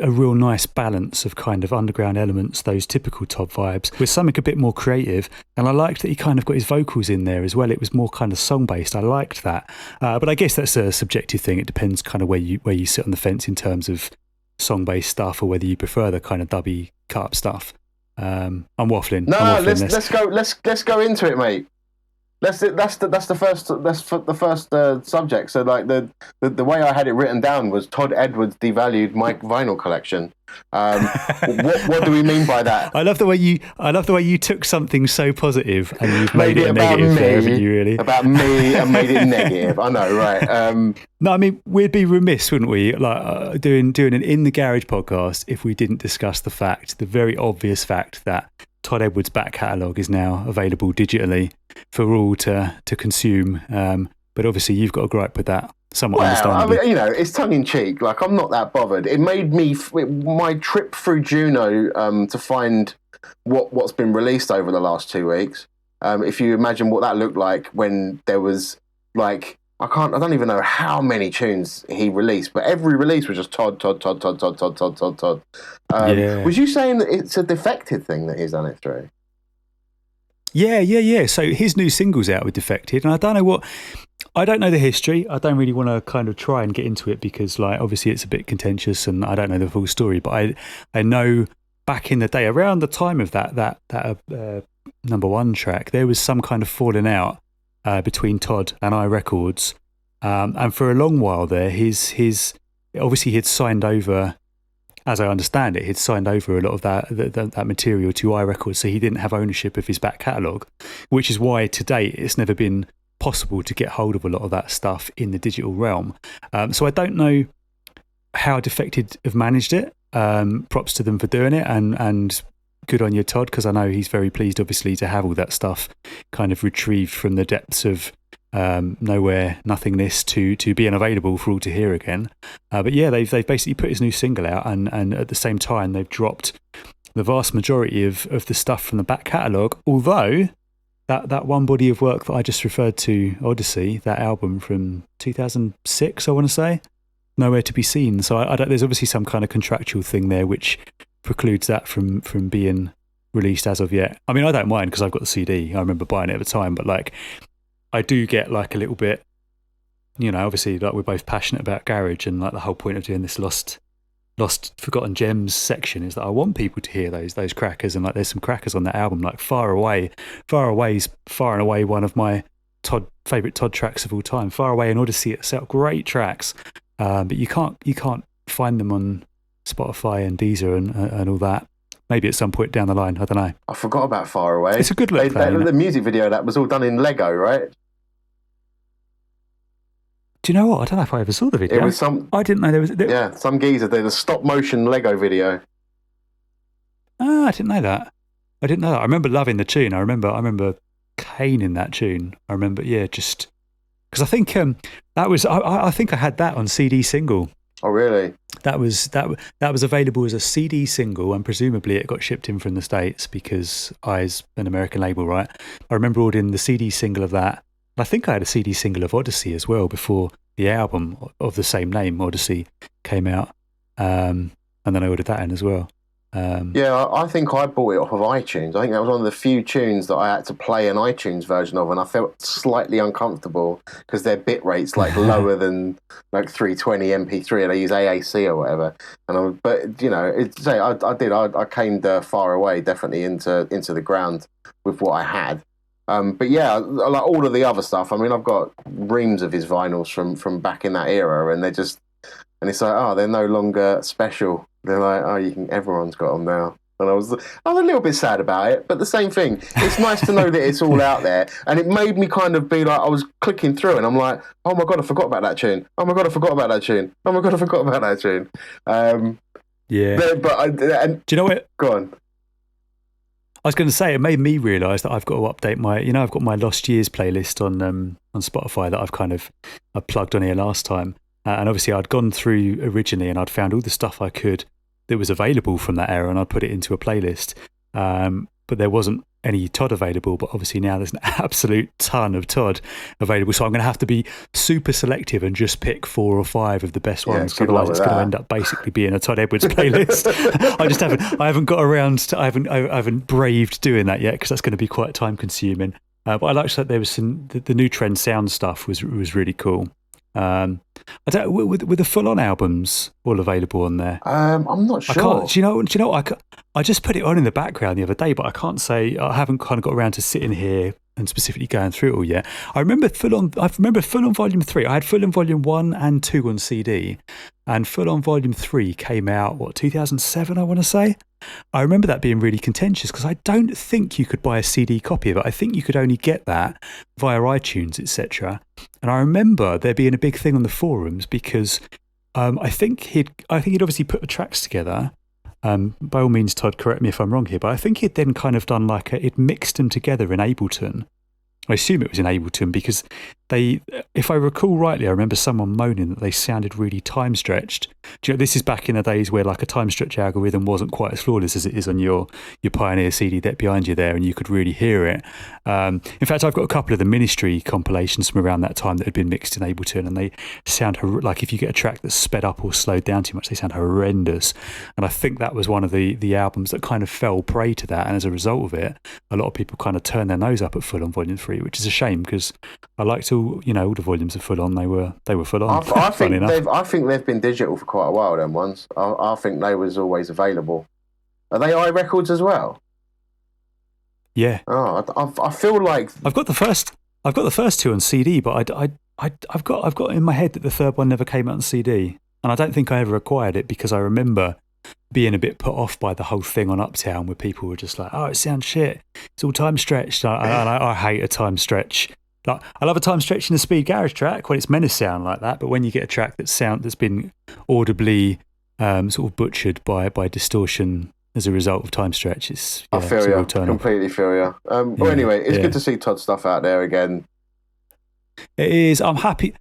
real nice balance of kind of underground elements, those typical Todd vibes, with something a bit more creative. And I liked that he kind of got his vocals in there as well. It was more kind of song based. I liked that, but I guess that's a subjective thing. It depends kind of where you sit on the fence in terms of song based stuff, or whether you prefer the kind of dubby cut up stuff. I'm waffling. Let's go into it, mate. That's the first subject. So, like, the way I had it written down was Todd Edwards devalued my vinyl collection. What do we mean by that? I love the way you took something so positive and you've made it a negative there, haven't you, really? About me and made it negative. I know, right? No, I mean, we'd be remiss, wouldn't we, like doing an In the Garage podcast, if we didn't discuss the very obvious fact that Todd Edwards' back catalogue is now available digitally for all to consume. But obviously, you've got a gripe with that. Somewhat understandably. I mean, it's tongue in cheek. Like, I'm not that bothered. It made me my trip through Juno to find what's been released over the last 2 weeks. If you imagine what that looked like when there was, like, I don't even know how many tunes he released, but every release was just Todd. Was you saying that it's a Defected thing that he's done it through? Yeah. So his new single's out with Defected, and I don't know the history. I don't really want to kind of try and get into it, because, like, obviously it's a bit contentious and I don't know the full story, but I know back in the day, around the time of that number one track, there was some kind of falling out between Todd and I Records, and for a long while there, his obviously he'd signed over, as I understand it, he'd signed over a lot of that material to I Records, so he didn't have ownership of his back catalogue, which is why to date it's never been possible to get hold of a lot of that stuff in the digital realm. So I don't know how Defected have managed it. Props to them for doing it, and good on you, Todd, because I know he's very pleased, obviously, to have all that stuff kind of retrieved from the depths of nowhere, nothingness, to being available for all to hear again. But yeah, they've basically put his new single out, and at the same time they've dropped the vast majority of the stuff from the back catalogue, although that one body of work that I just referred to, Odyssey, that album from 2006, I want to say, nowhere to be seen. So I don't, there's obviously some kind of contractual thing there which precludes that from being released as of yet. I mean, I don't mind because I've got the CD. I remember buying it at the time, but like, I do get like a little bit, you know, obviously like we're both passionate about garage, and like the whole point of doing this lost forgotten gems section is that I want people to hear those crackers, and like there's some crackers on that album, like Far Away is far and away one of my favourite Todd tracks of all time. Far Away and Odyssey itself, great tracks, but you can't find them on Spotify and Deezer and all that. Maybe at some point down the line, I don't know. I forgot about Far Away. It's a good look. The music video that was all done in Lego, right? Do you know what? I don't know if I ever saw the video. It was I didn't know there was. Yeah, some geezer did a stop motion Lego video. I didn't know that. I remember loving the tune. I remember caning that tune. I remember, just because I think that was. I think I had that on CD single. Oh, really? That was available as a CD single, and presumably it got shipped in from the States because I's an American label, right? I remember ordering the CD single of that. I think I had a CD single of Odyssey as well before the album of the same name, Odyssey, came out. And then I ordered that in as well. I think I bought it off of iTunes. I think that was one of the few tunes that I had to play an iTunes version of, and I felt slightly uncomfortable because their bit rate's like lower than like 320 MP3, and I use AAC or whatever. I came Far Away definitely into the ground with what I had. But yeah, like all of the other stuff. I mean, I've got reams of his vinyls from back in that era, and it's like, they're no longer special. They're like, everyone's got them now. And I was a little bit sad about it, but the same thing. It's nice to know that it's all out there, and it made me kind of be like, I was clicking through, and I'm like, oh my god, I forgot about that tune. Oh my god, I forgot about that tune. Oh my god, I forgot about that tune. Do you know what? Go on. I was going to say, it made me realise that I've got to update I've got my Lost Years playlist on Spotify that I plugged on here last time. And obviously I'd gone through originally and I'd found all the stuff I could that was available from that era, and I'd put it into a playlist. But there wasn't any Todd available, but obviously now there's an absolute ton of Todd available. So I'm going to have to be super selective and just pick 4 or 5 of the best ones. Otherwise it's going to end up basically being a Todd Edwards playlist. I haven't got around to, I haven't braved doing that yet because that's going to be quite time consuming. But I liked that there was the new trend sound stuff was really cool. I don't with the full on albums all available on there. I'm not sure. Do you know? I just put it on in the background the other day, but I can't say I haven't kind of got around to sitting here and specifically going through it all yet. I remember full on Volume 3. I had full on Volume 1 and 2 on CD, and full on Volume 3 came out 2007, I want to say. I remember that being really contentious because I don't think you could buy a CD copy of it. I think you could only get that via iTunes, etc. And I remember there being a big thing on the forums because I think he'd obviously put the tracks together. By all means, Todd, correct me if I'm wrong here, but I think he'd then kind of done he'd mixed them together in Ableton. I assume it was in Ableton because if I recall rightly, I remember someone moaning that they sounded really time stretched. This is back in the days where a time stretch algorithm wasn't quite as flawless as it is on your Pioneer CD deck behind you there, and you could really hear it. In fact, I've got a couple of the Ministry compilations from around that time that had been mixed in Ableton, and they sound like if you get a track that's sped up or slowed down too much, they sound horrendous. And I think that was one of the albums that kind of fell prey to that, and as a result of it, a lot of people kind of turned their nose up at Full On Volume 3, which is a shame because I liked all the volumes of Full On. They were full on. I think they've been digital for quite a while. Them ones. I think they was always available. Are they iRecords as well? Yeah. Oh, I feel like I've got the first 2 on CD, but I've got in my head that the third one never came out on CD, and I don't think I ever acquired it because I remember being a bit put off by the whole thing on Uptown where people were just like, oh, it sounds shit. It's all time stretched. I hate a time stretch. I love a time stretch in a speed garage track when it's meant to sound like that, but when you get a track that's been audibly sort of butchered by distortion as a result of time stretch, I feel you. Completely feel you. Well, anyway, it's good to see Todd stuff out there again. It is. I'm happy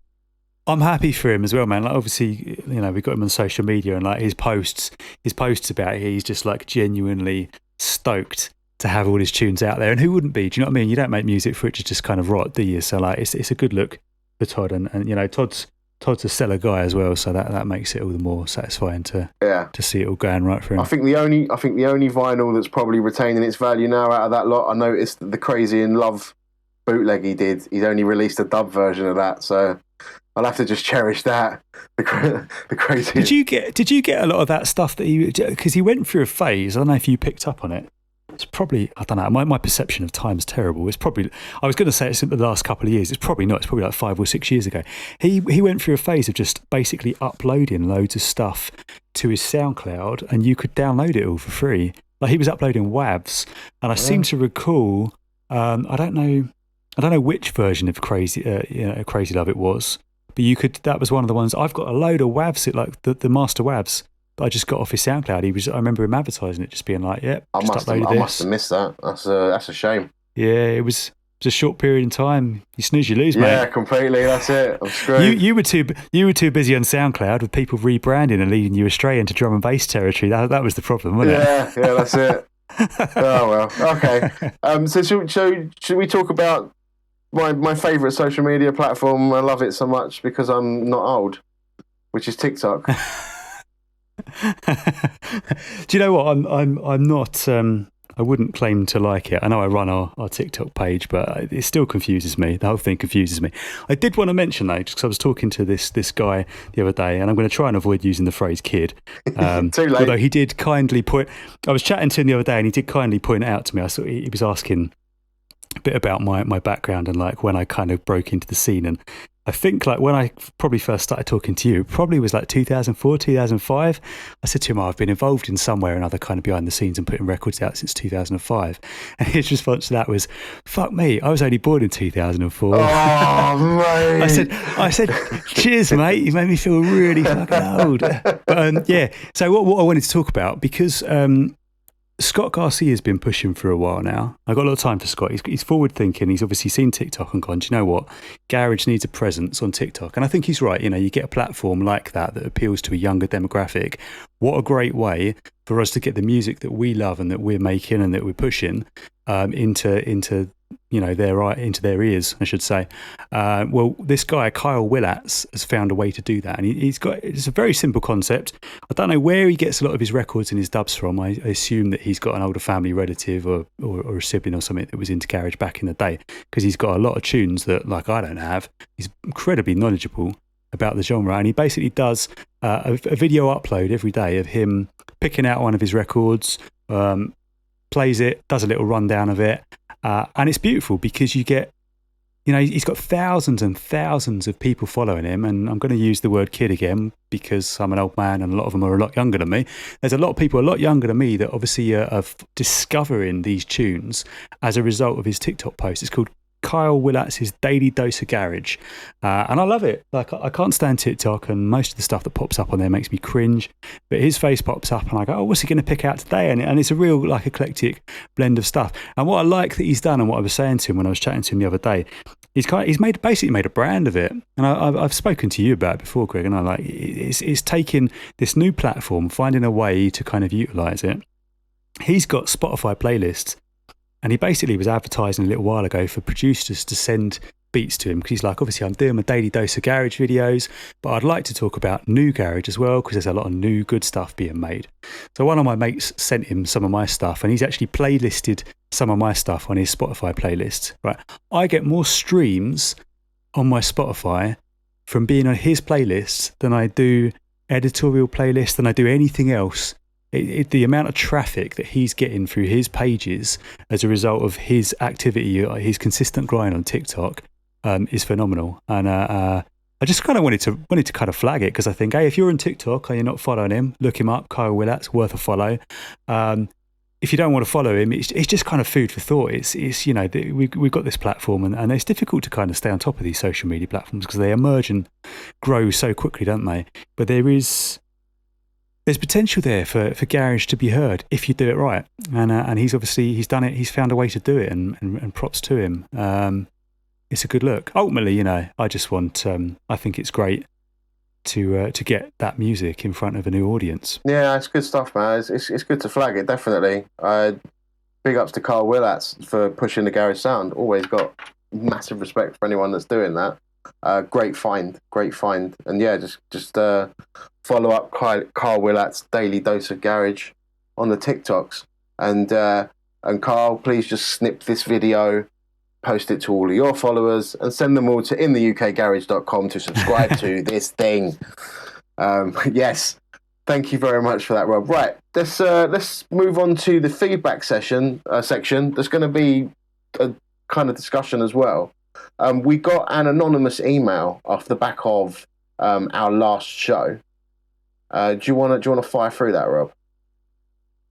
for him as well, man. Obviously, we got him on social media, and his posts about it, he's just genuinely stoked to have all his tunes out there. And who wouldn't be? Do you know what I mean? You don't make music for it to just kind of rot, do you? So it's a good look for Todd, and Todd's Todd's a seller guy as well, so that makes it all the more satisfying to see it all going right for him. I think the only vinyl that's probably retaining its value now out of that lot, I noticed the Crazy in Love bootleg he did. He's only released a dub version of that, so I'll have to just cherish that. The Crazy. Did you get a lot of that stuff that because he went through a phase? I don't know if you picked up on it. It's probably, I don't know, my perception of time's terrible. It's probably, I was going to say it's in the last couple of years. It's probably not. It's probably like 5 or 6 years ago. He went through a phase of just basically uploading loads of stuff to his SoundCloud, and you could download it all for free. Like, he was uploading WAVs, and I seem to recall, I don't know which version of Crazy Love it was, but that was one of the ones. I've got a load of WAVs, like the master WAVs, but I just got off his SoundCloud. I remember him advertising it, just being like, "Yep, I must have missed that. That's a shame." Yeah, it was a short period in time. You snooze, you lose, mate. Yeah, completely. That's it. I'm screwed. You were too busy on SoundCloud with people rebranding and leading you astray into drum and bass territory. That was the problem, wasn't it? Yeah, that's it. Oh well, okay. So should we talk about my favourite social media platform? I love it so much because I'm not old, which is TikTok. Do you know what? I'm not. I wouldn't claim to like it. I know I run our TikTok page, but it still confuses me. The whole thing confuses me. I did want to mention though, just because I was talking to this guy the other day, and I'm going to try and avoid using the phrase "kid." Too late. Although he did kindly point. I was chatting to him the other day, and he did kindly point it out to me. I saw he was asking a bit about my background and like when I kind of broke into the scene. And I think like when I probably first started talking to you, it probably was like 2004, 2005. I said to him, I've been involved in somewhere or another kind of behind the scenes and putting records out since 2005. And his response to that was, fuck me, I was only born in 2004. Oh, mate. I said, cheers, mate. You made me feel really fucking old. But yeah, so what I wanted to talk about, because Scott Garcia's been pushing for a while now. I've got a lot of time for Scott. He's forward thinking. He's obviously seen TikTok and gone, do you know what? Garage needs a presence on TikTok. And I think he's right. You know, you get a platform like that appeals to a younger demographic. What a great way for us to get the music that we love and that we're making and that we're pushing into their ears, I should say. Well, this guy, Kyle Willatz, has found a way to do that. And it's a very simple concept. I don't know where he gets a lot of his records and his dubs from. I assume that he's got an older family relative or a sibling or something that was into garage back in the day, because he's got a lot of tunes that, like, I don't have. He's incredibly knowledgeable about the genre. And he basically does a video upload every day of him picking out one of his records, plays it, does a little rundown of it. And it's beautiful because you get, you know, he's got thousands and thousands of people following him. And I'm going to use the word kid again because I'm an old man and a lot of them are a lot younger than me. There's a lot of people a lot younger than me that obviously are discovering these tunes as a result of his TikTok post. It's called Kyle Willatz's Daily Dose of Garage. And I love it. Like, I can't stand TikTok, and most of the stuff that pops up on there makes me cringe. But his face pops up and I go, oh, what's he going to pick out today? And it's a real, like, eclectic blend of stuff. And what I like that he's done, and what I was saying to him when I was chatting to him the other day, he's basically made a brand of it. And I've spoken to you about it before, Greg, and I like it's taking this new platform, finding a way to kind of utilize it. He's got Spotify playlists. And he basically was advertising a little while ago for producers to send beats to him, because he's like, obviously I'm doing my Daily Dose of Garage videos, but I'd like to talk about new garage as well, because there's a lot of new good stuff being made. So one of my mates sent him some of my stuff, and he's actually playlisted some of my stuff on his Spotify playlist. Right, I get more streams on my Spotify from being on his playlist than I do editorial playlists, than I do anything else. The amount of traffic that he's getting through his pages as a result of his activity, his consistent grind on TikTok, is phenomenal. And I just kind of wanted to kind of flag it, because I think, hey, if you're on TikTok and you're not following him, look him up. Kyle Willatz, worth a follow. If you don't want to follow him, it's just kind of food for thought. It's you know, we've got this platform, and it's difficult to kind of stay on top of these social media platforms because they emerge and grow so quickly, don't they? But there's potential there for garage to be heard if you do it right. And he's done it. He's found a way to do it, and props to him. It's a good look. Ultimately, you know, I just want, I think it's great to get that music in front of a new audience. Yeah, it's good stuff, man. It's good to flag it, definitely. Big ups to Carl Willatz for pushing the garage sound. Always got massive respect for anyone that's doing that. Great find. And yeah, just follow up Carl Willat's Daily Dose of Garage on the TikToks. And Carl, please just snip this video, post it to all of your followers, and send them all to intheukgarage.com to subscribe to this thing. Yes, thank you very much for that, Rob. Right, let's move on to the feedback section. There's going to be a kind of discussion as well. We got an anonymous email off the back of our last show. Do you want to fire through that, Rob?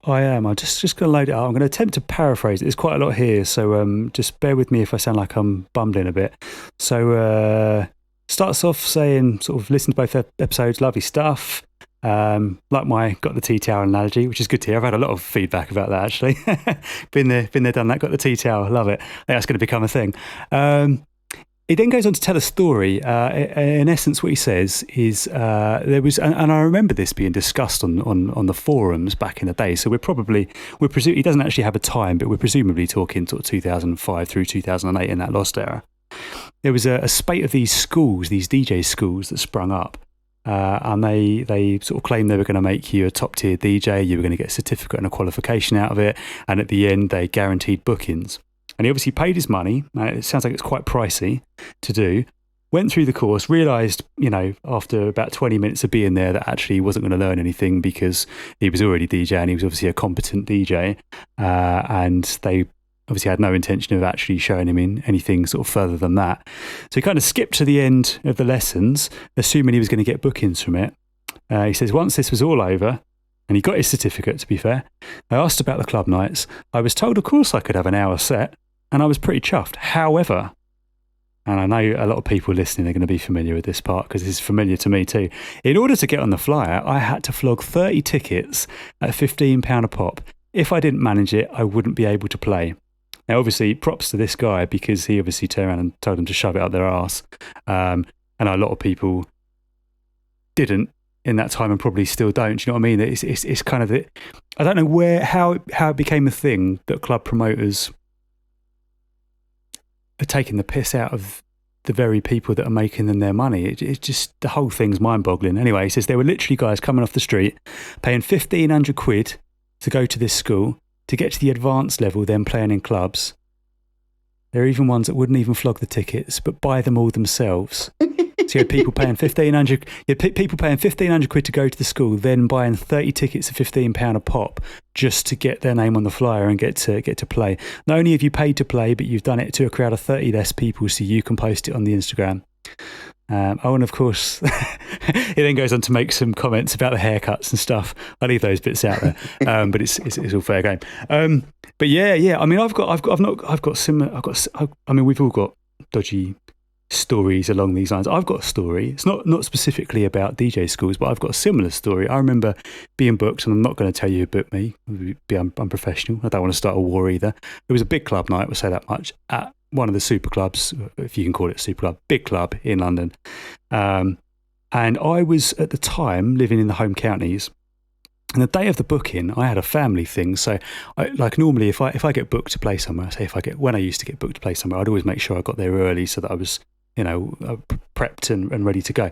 I am. I'm just going to load it up. I'm going to attempt to paraphrase it. There's quite a lot here, so just bear with me if I sound like I'm bumbling a bit. So starts off saying, sort of, listen to both episodes, lovely stuff. Like my got the tea towel analogy, which is good to hear. I've had a lot of feedback about that, actually. been there, done that. Got the tea towel, love it. I think that's going to become a thing. He then goes on to tell a story. In essence, what he says is there was, and I remember this being discussed on the forums back in the day. So he doesn't actually have a time, but we're presumably talking sort of 2005 through 2008 in that lost era. There was a spate of these schools, these DJ schools that sprung up. And they sort of claimed they were going to make you a top tier DJ. You were going to get a certificate and a qualification out of it. And at the end, they guaranteed bookings. And he obviously paid his money. It sounds like it's quite pricey to do. Went through the course, realised, after about 20 minutes of being there that actually he wasn't going to learn anything because he was already DJing. He was obviously a competent DJ. And they obviously had no intention of actually showing him in anything sort of further than that. So he kind of skipped to the end of the lessons, assuming he was going to get bookings from it. He says, once this was all over, and he got his certificate, to be fair, I asked about the club nights. I was told, of course, I could have an hour set, and I was pretty chuffed. However, and I know a lot of people listening are going to be familiar with this part because this is familiar to me too. In order to get on the flyer, I had to flog 30 tickets at £15 a pop. If I didn't manage it, I wouldn't be able to play. Now, obviously, props to this guy because he obviously turned around and told them to shove it up their arse. And a lot of people didn't in that time and probably still don't. Do you know what I mean? It's kind of I don't know how it became a thing that club promoters are taking the piss out of the very people that are making them their money. It's just, the whole thing's mind-boggling. Anyway, he says there were literally guys coming off the street paying 1,500 quid to go to this school to get to the advanced level, then playing in clubs. There are even ones that wouldn't even flog the tickets, but buy them all themselves. So you had people paying 1,500. You had people paying 1,500 quid to go to the school, then buying 30 tickets at £15 a pop just to get their name on the flyer and get to play. Not only have you paid to play, but you've done it to a crowd of 30 less people, so you can post it on the Instagram. And of course, he then goes on to make some comments about the haircuts and stuff. I leave those bits out there, but it's all fair game. But yeah. I mean, we've all got dodgy stories along these lines. I've got a story. It's not specifically about DJ schools, but I've got a similar story. I remember being booked, and I'm not going to tell you who booked me. It would be unprofessional. I don't want to start a war either. It was a big club night, we'll say that much, at one of the super clubs, if you can call it a super club, big club in London. And I was at the time living in the home counties. And the day of the booking, I had a family thing. So, normally, if I get booked to play somewhere, when I used to get booked to play somewhere, I'd always make sure I got there early so that I was, prepped and ready to go.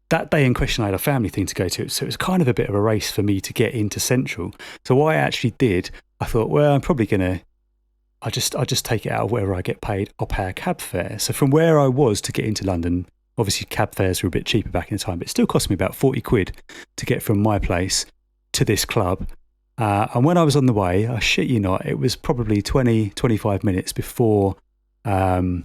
That day in question, I had a family thing to go to. So it was kind of a bit of a race for me to get into Central. So what I actually did, I thought, well, I'm probably going to, I'll just take it out of wherever I get paid. I'll pay a cab fare. So from where I was to get into London, obviously cab fares were a bit cheaper back in the time, but it still cost me about 40 quid to get from my place to this club. And when I was on the way, I shit you not, it was probably 25 minutes before the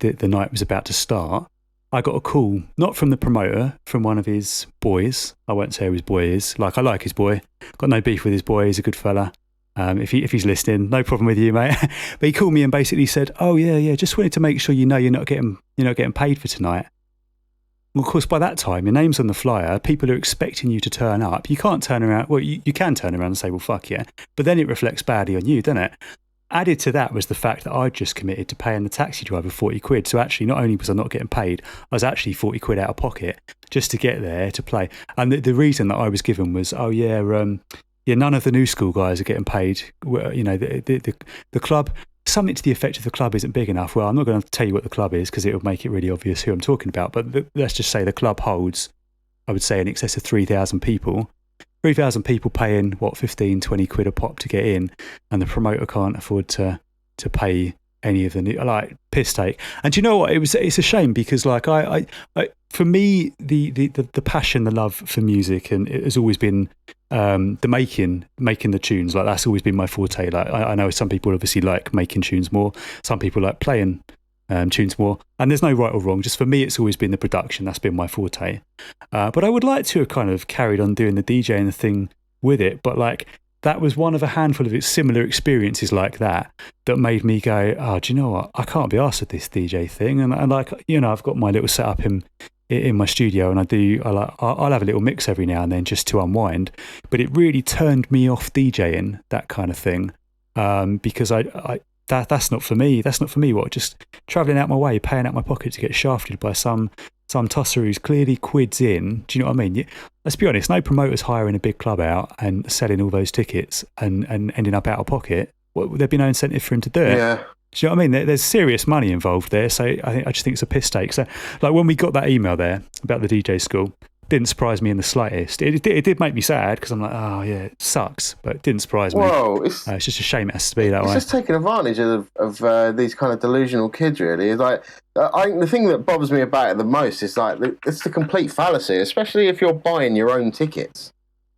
night was about to start. I got a call, not from the promoter, from one of his boys. I won't say who his boy is. I like his boy. Got no beef with his boy. He's a good fella. If he's listening, no problem with you, mate. But he called me and basically said, "Oh yeah, just wanted to make sure you're not getting paid for tonight." Well, of course, by that time, your name's on the flyer. People are expecting you to turn up. You can't turn around. Well, you can turn around and say, "Well, fuck yeah," but then it reflects badly on you, doesn't it? Added to that was the fact that I'd just committed to paying the taxi driver 40 quid. So actually, not only was I not getting paid, I was actually 40 quid out of pocket just to get there to play. And the reason that I was given was, none of the new school guys are getting paid. The club something to the effect of the club isn't big enough. Well, I'm not going to tell you what the club is because it would make it really obvious who I'm talking about. But let's just say the club holds, I would say, in excess of 3,000 people. 3,000 people paying, 15, 20 quid a pop to get in, and the promoter can't afford to pay any of the new, like, piss take. And do you know what? It's a shame because, like, I for me, the passion, the love for music, and it has always been the making the tunes. Like, that's always been my forte. Like, I know some people obviously like making tunes more. Some people like playing tunes more. And there's no right or wrong. Just for me, it's always been the production. That's been my forte. But I would like to have kind of carried on doing the DJing thing with it. But, like, that was one of a handful of similar experiences like that made me go, oh, do you know what? I can't be arsed with this DJ thing. And like, you know, I've got my little setup in my studio, and I'll have a little mix every now and then just to unwind. But it really turned me off DJing, that kind of thing, because that's not for me. That's not for me. What, just travelling out my way, paying out my pocket to get shafted by some tosser who's clearly quids in. Do you know what I mean? Let's be honest, no promoter's hiring a big club out and selling all those tickets and ending up out of pocket. There'd be no incentive for him to do it. Yeah. Do you know what I mean? There's serious money involved there. So I just think it's a piss take. So, like, when we got that email there about the DJ school, didn't surprise me in the slightest. It did make me sad because I'm like, oh yeah, it sucks, but it didn't surprise me. Well, it's just a shame it has to be that way. It's just taking advantage of these kind of delusional kids, really. It's like, I think the thing that bothers me about it the most is, like, it's the complete fallacy, especially if you're buying your own tickets.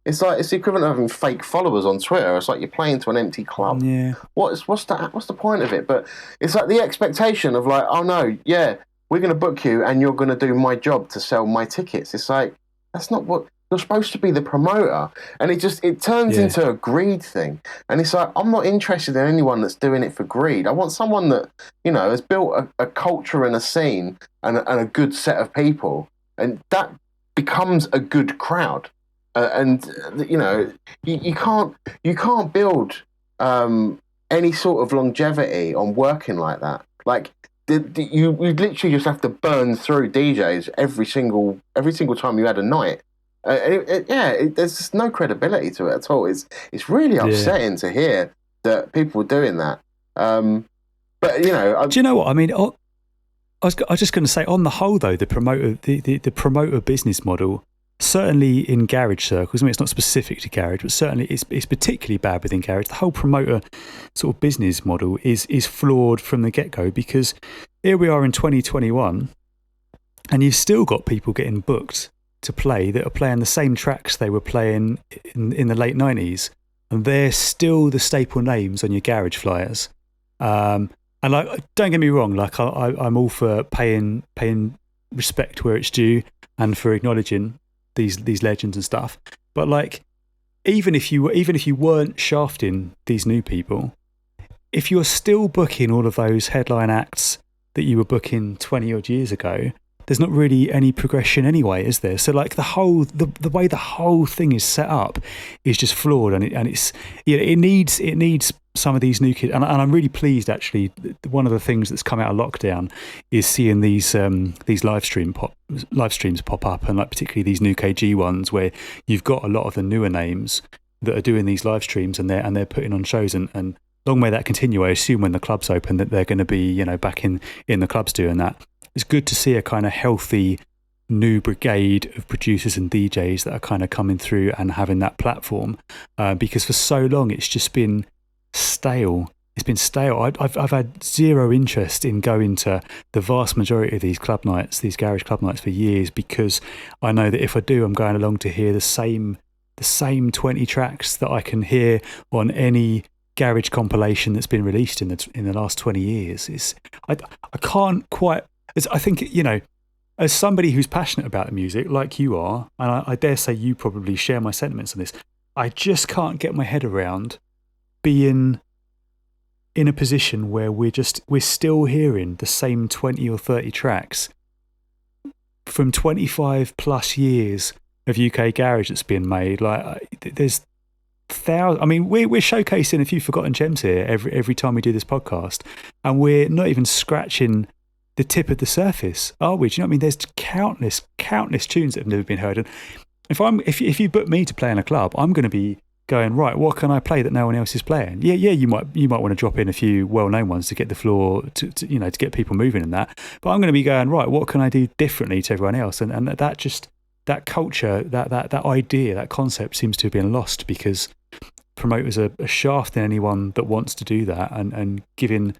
It's like, it's the equivalent of having fake followers on Twitter. It's like you're playing to an empty club. Yeah. What's the point of it? But it's like the expectation of, like, oh no, yeah, we're going to book you and you're going to do my job to sell my tickets. It's like, that's not what you're supposed to be, the promoter. And it turns into a greed thing. And it's like, I'm not interested in anyone that's doing it for greed. I want someone that, you know, has built a culture and a scene and a good set of people. And that becomes a good crowd. And you know, you can't build any sort of longevity on working like that. Like, you literally just have to burn through DJs every single time you had a night. There's just no credibility to it at all. It's really upsetting to hear that people are doing that. But, you know, do you know what I mean? I was just going to say, on the whole, though, the promoter business model, certainly in garage circles, I mean, it's not specific to garage, but certainly it's particularly bad within garage. The whole promoter sort of business model is flawed from the get-go, because here we are in 2021 and you've still got people getting booked to play that are playing the same tracks they were playing in the late 90s, and they're still the staple names on your garage flyers. And, like, don't get me wrong, like, I'm all for paying respect where it's due and for acknowledging these legends and stuff, but, like, even if you weren't shafting these new people, if you're still booking all of those headline acts that you were booking 20 odd years ago, there's not really any progression anyway, is there? So, like, the way the whole thing is set up is just flawed, and it needs some of these new kids, and I'm really pleased, actually. One of the things that's come out of lockdown is seeing these live streams pop up, and, like, particularly these new KG ones where you've got a lot of the newer names that are doing these live streams, and they're putting on shows, and long may that continue. I assume when the clubs open that they're going to be, you know, back in the clubs doing that. It's good to see a kind of healthy new brigade of producers and DJs that are kind of coming through and having that platform, because for so long it's just been stale. It's been stale. I've had zero interest in going to the vast majority of these club nights, these garage club nights, for years, because I know that if I do, I'm going along to hear the same 20 tracks that I can hear on any garage compilation that's been released in the last 20 years. I can't quite. I think, you know, as somebody who's passionate about the music, like you are, and I dare say you probably share my sentiments on this, I just can't get my head around being in a position where we're still hearing the same 20 or 30 tracks from 25 plus years of UK garage that's been made. Like, there's thousands. I mean, we're showcasing a few forgotten gems here every time we do this podcast, and we're not even scratching the tip of the surface, are we? Do you know what I mean? There's countless tunes that have never been heard. And if you book me to play in a club, I'm going to be going, right, what can I play that no one else is playing? Yeah, you might want to drop in a few well-known ones to get the floor, to get people moving and that. But I'm going to be going, right, what can I do differently to everyone else? And that culture, that idea, that concept seems to have been lost because promoters are shafting anyone that wants to do that and giving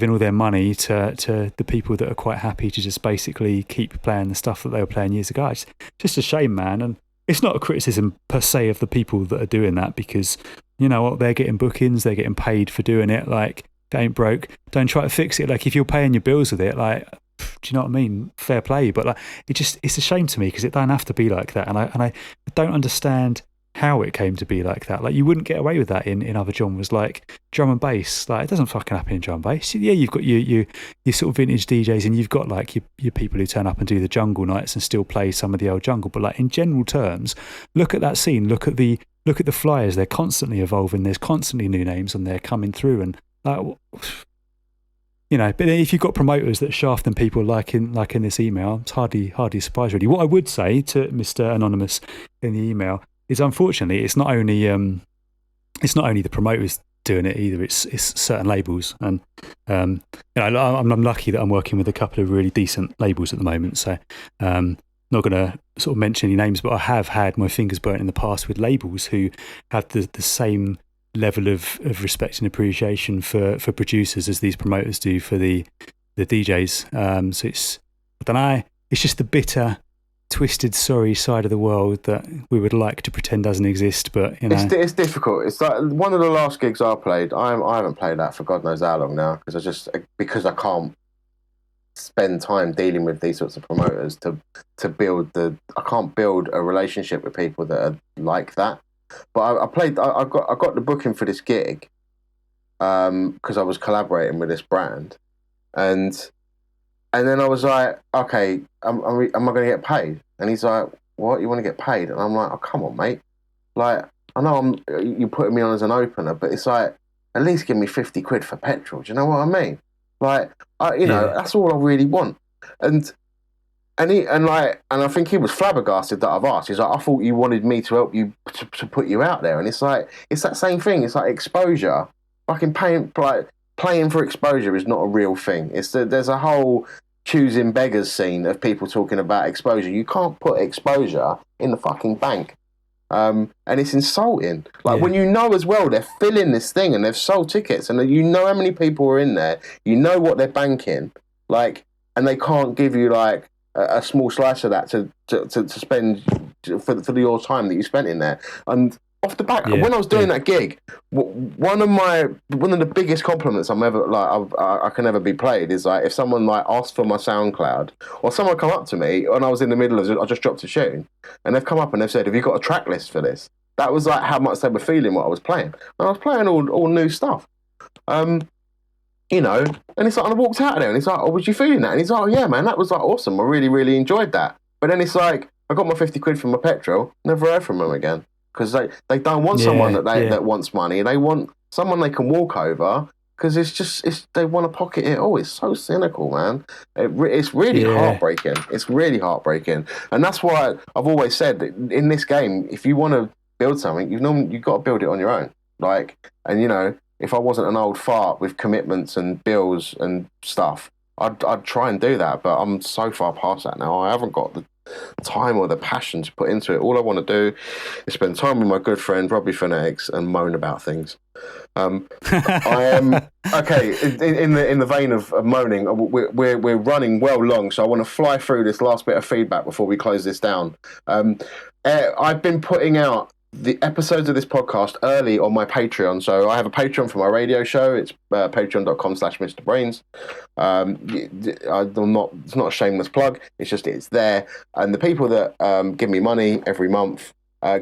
all their money to the people that are quite happy to just basically keep playing the stuff that they were playing years ago. It's just a shame, man. And it's not a criticism per se of the people that are doing that because, you know what, they're getting bookings, they're getting paid for doing it. Like, it ain't broke. Don't try to fix it. Like, if you're paying your bills with it, like, do you know what I mean? Fair play. But like, it's a shame to me because it don't have to be like that. And I don't understand how it came to be like that. Like, you wouldn't get away with that in other genres like drum and bass. Like, it doesn't fucking happen in drum and bass. Yeah, you've got your sort of vintage DJs and you've got like your people who turn up and do the jungle nights and still play some of the old jungle. But like, in general terms, look at that scene, look at the flyers. They're constantly evolving. There's constantly new names and they're coming through. And like, you know, but if you've got promoters that shafting people like in this email, it's hardly a surprise really. What I would say to Mr. Anonymous in the email is, unfortunately, it's not only the promoters doing it either. It's certain labels, and you know, I'm lucky that I'm working with a couple of really decent labels at the moment. So, not going to sort of mention any names, but I have had my fingers burnt in the past with labels who had the same level of respect and appreciation for producers as these promoters do for the DJs. So it's, I don't know, it's just the bitter, twisted, sorry side of the world that we would like to pretend doesn't exist, but you know, it's difficult. It's like one of the last gigs I played. I haven't played that for God knows how long now because I can't spend time dealing with these sorts of promoters to build I can't build a relationship with people that are like that. But I got the booking for this gig because I was collaborating with this brand, and then I was like, okay, am I going to get paid? And he's like, what, you want to get paid? And I'm like, oh, come on, mate. Like, I know you're putting me on as an opener, but it's like, at least give me 50 quid for petrol. Do you know what I mean? Like, that's all I really want. And I think he was flabbergasted that I've asked. He's like, I thought you wanted me to help you to put you out there. And it's like, it's that same thing. It's like exposure. Fucking playing for exposure is not a real thing. There's a whole choosing beggars scene of people talking about exposure. You can't put exposure in the fucking bank. And it's insulting. Like, when you know as well, they're filling this thing and they've sold tickets and you know how many people are in there, you know what they're banking, like, and they can't give you like a small slice of that to spend for your time that you spent in there. And off the back, when I was doing that gig, one of the biggest compliments I'm ever I can ever be played is like if someone like asked for my SoundCloud or someone come up to me when I was in the middle of I just dropped a tune and they've come up and they've said, have you got a track list for this? That was like how much they were feeling what I was playing. And I was playing all new stuff. You know, and it's like, and I walked out of there and he's like, oh, was you feeling that? And he's like, oh yeah, man, that was like awesome. I really, really enjoyed that. But then it's like, I got my 50 quid from my petrol, never heard from them again. Because they don't want someone that wants money. They want someone they can walk over because they want to pocket it. Oh, it's so cynical, man. It's really heartbreaking. It's really heartbreaking. And that's why I've always said that in this game, if you want to build something, you've got to build it on your own. Like, and you know, if I wasn't an old fart with commitments and bills and stuff, I'd try and do that. But I'm so far past that now. I haven't got the time or the passion to put into it. All I want to do is spend time with my good friend Robbie Phonetix and moan about things. I am okay. In the vein of moaning, we're running well long, so I want to fly through this last bit of feedback before we close this down. I've been putting out the episodes of this podcast early on my Patreon. So I have a Patreon for my radio show. It's patreon.com/MrBrainZ. It's not a shameless plug. It's there. And the people that give me money every month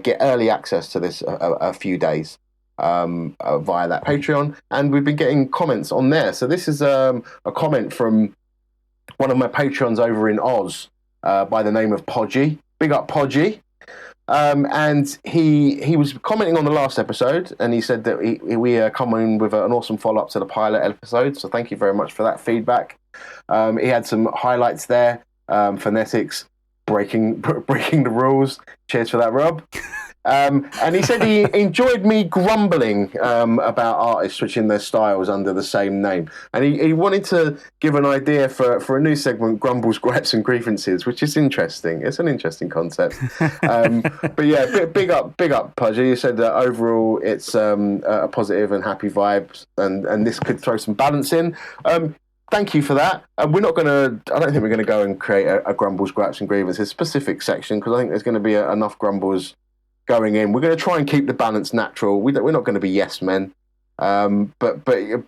get early access to this a few days via that Patreon. And we've been getting comments on there. So this is a comment from one of my Patrons over in Oz by the name of Podgy. Big up Podgy. And he was commenting on the last episode, and he said that we are coming with an awesome follow-up to the pilot episode, so thank you very much for that feedback. He had some highlights there. Phonetix breaking the rules. Cheers for that, Rob. And he said he enjoyed me grumbling about artists switching their styles under the same name. And he wanted to give an idea for a new segment, Grumbles, Gripes and Grievances, which is interesting. It's an interesting concept. But yeah, big up, Pudgy. You said that overall it's a positive and happy vibe, and this could throw some balance in. Thank you for that. We're not going to, I don't think we're going to go and create a Grumbles, Gripes and Grievances specific section, because I think there's going to be enough grumbles going in. We're going to try and keep the balance natural. We're not going to be yes men. But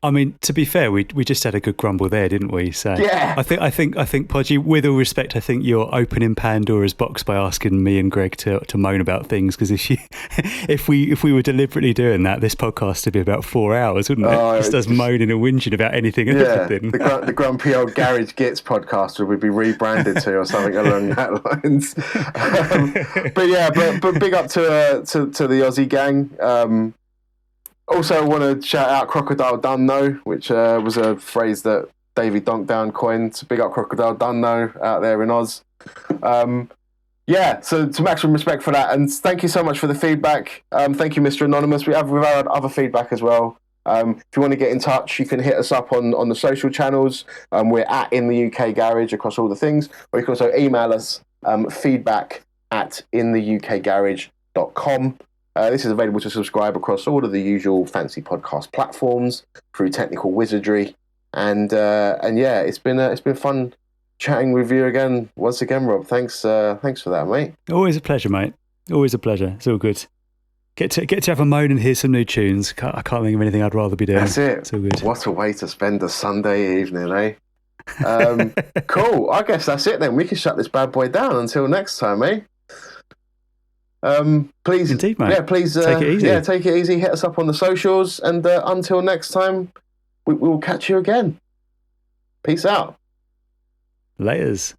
I mean, to be fair, we just had a good grumble there, didn't we? So yeah, I think, Podgy, with all respect, I think you're opening Pandora's box by asking me and Greg to moan about things. Because if we were deliberately doing that, this podcast would be about 4 hours, wouldn't it? Just us moaning and whinging about anything and everything. The Grumpy Old Garage Gits podcast would be rebranded to or something along that lines. But big up to the Aussie gang. Also, I want to shout out Crocodile Dunno, which was a phrase that Davey Donkdown coined. So big up Crocodile Dunno out there in Oz. So to maximum respect for that. And thank you so much for the feedback. Thank you, Mr. Anonymous. We've had other feedback as well. If you want to get in touch, you can hit us up on the social channels. We're at In the UK Garage across all the things. Or you can also email us feedback@intheukgarage.com. This is available to subscribe across all of the usual fancy podcast platforms through Technical Wizardry, and it's been fun chatting with you again once again, Rob. Thanks for that, mate. Always a pleasure, mate. Always a pleasure. It's all good. Get to have a moan and hear some new tunes. I can't think of anything I'd rather be doing. That's it. It's all good. What a way to spend a Sunday evening, eh? Cool. I guess that's it then. We can shut this bad boy down until next time, eh? Please, indeed, mate. Yeah, please take it easy. Yeah, take it easy. Hit us up on the socials, and until next time, we will catch you again. Peace out. Laters.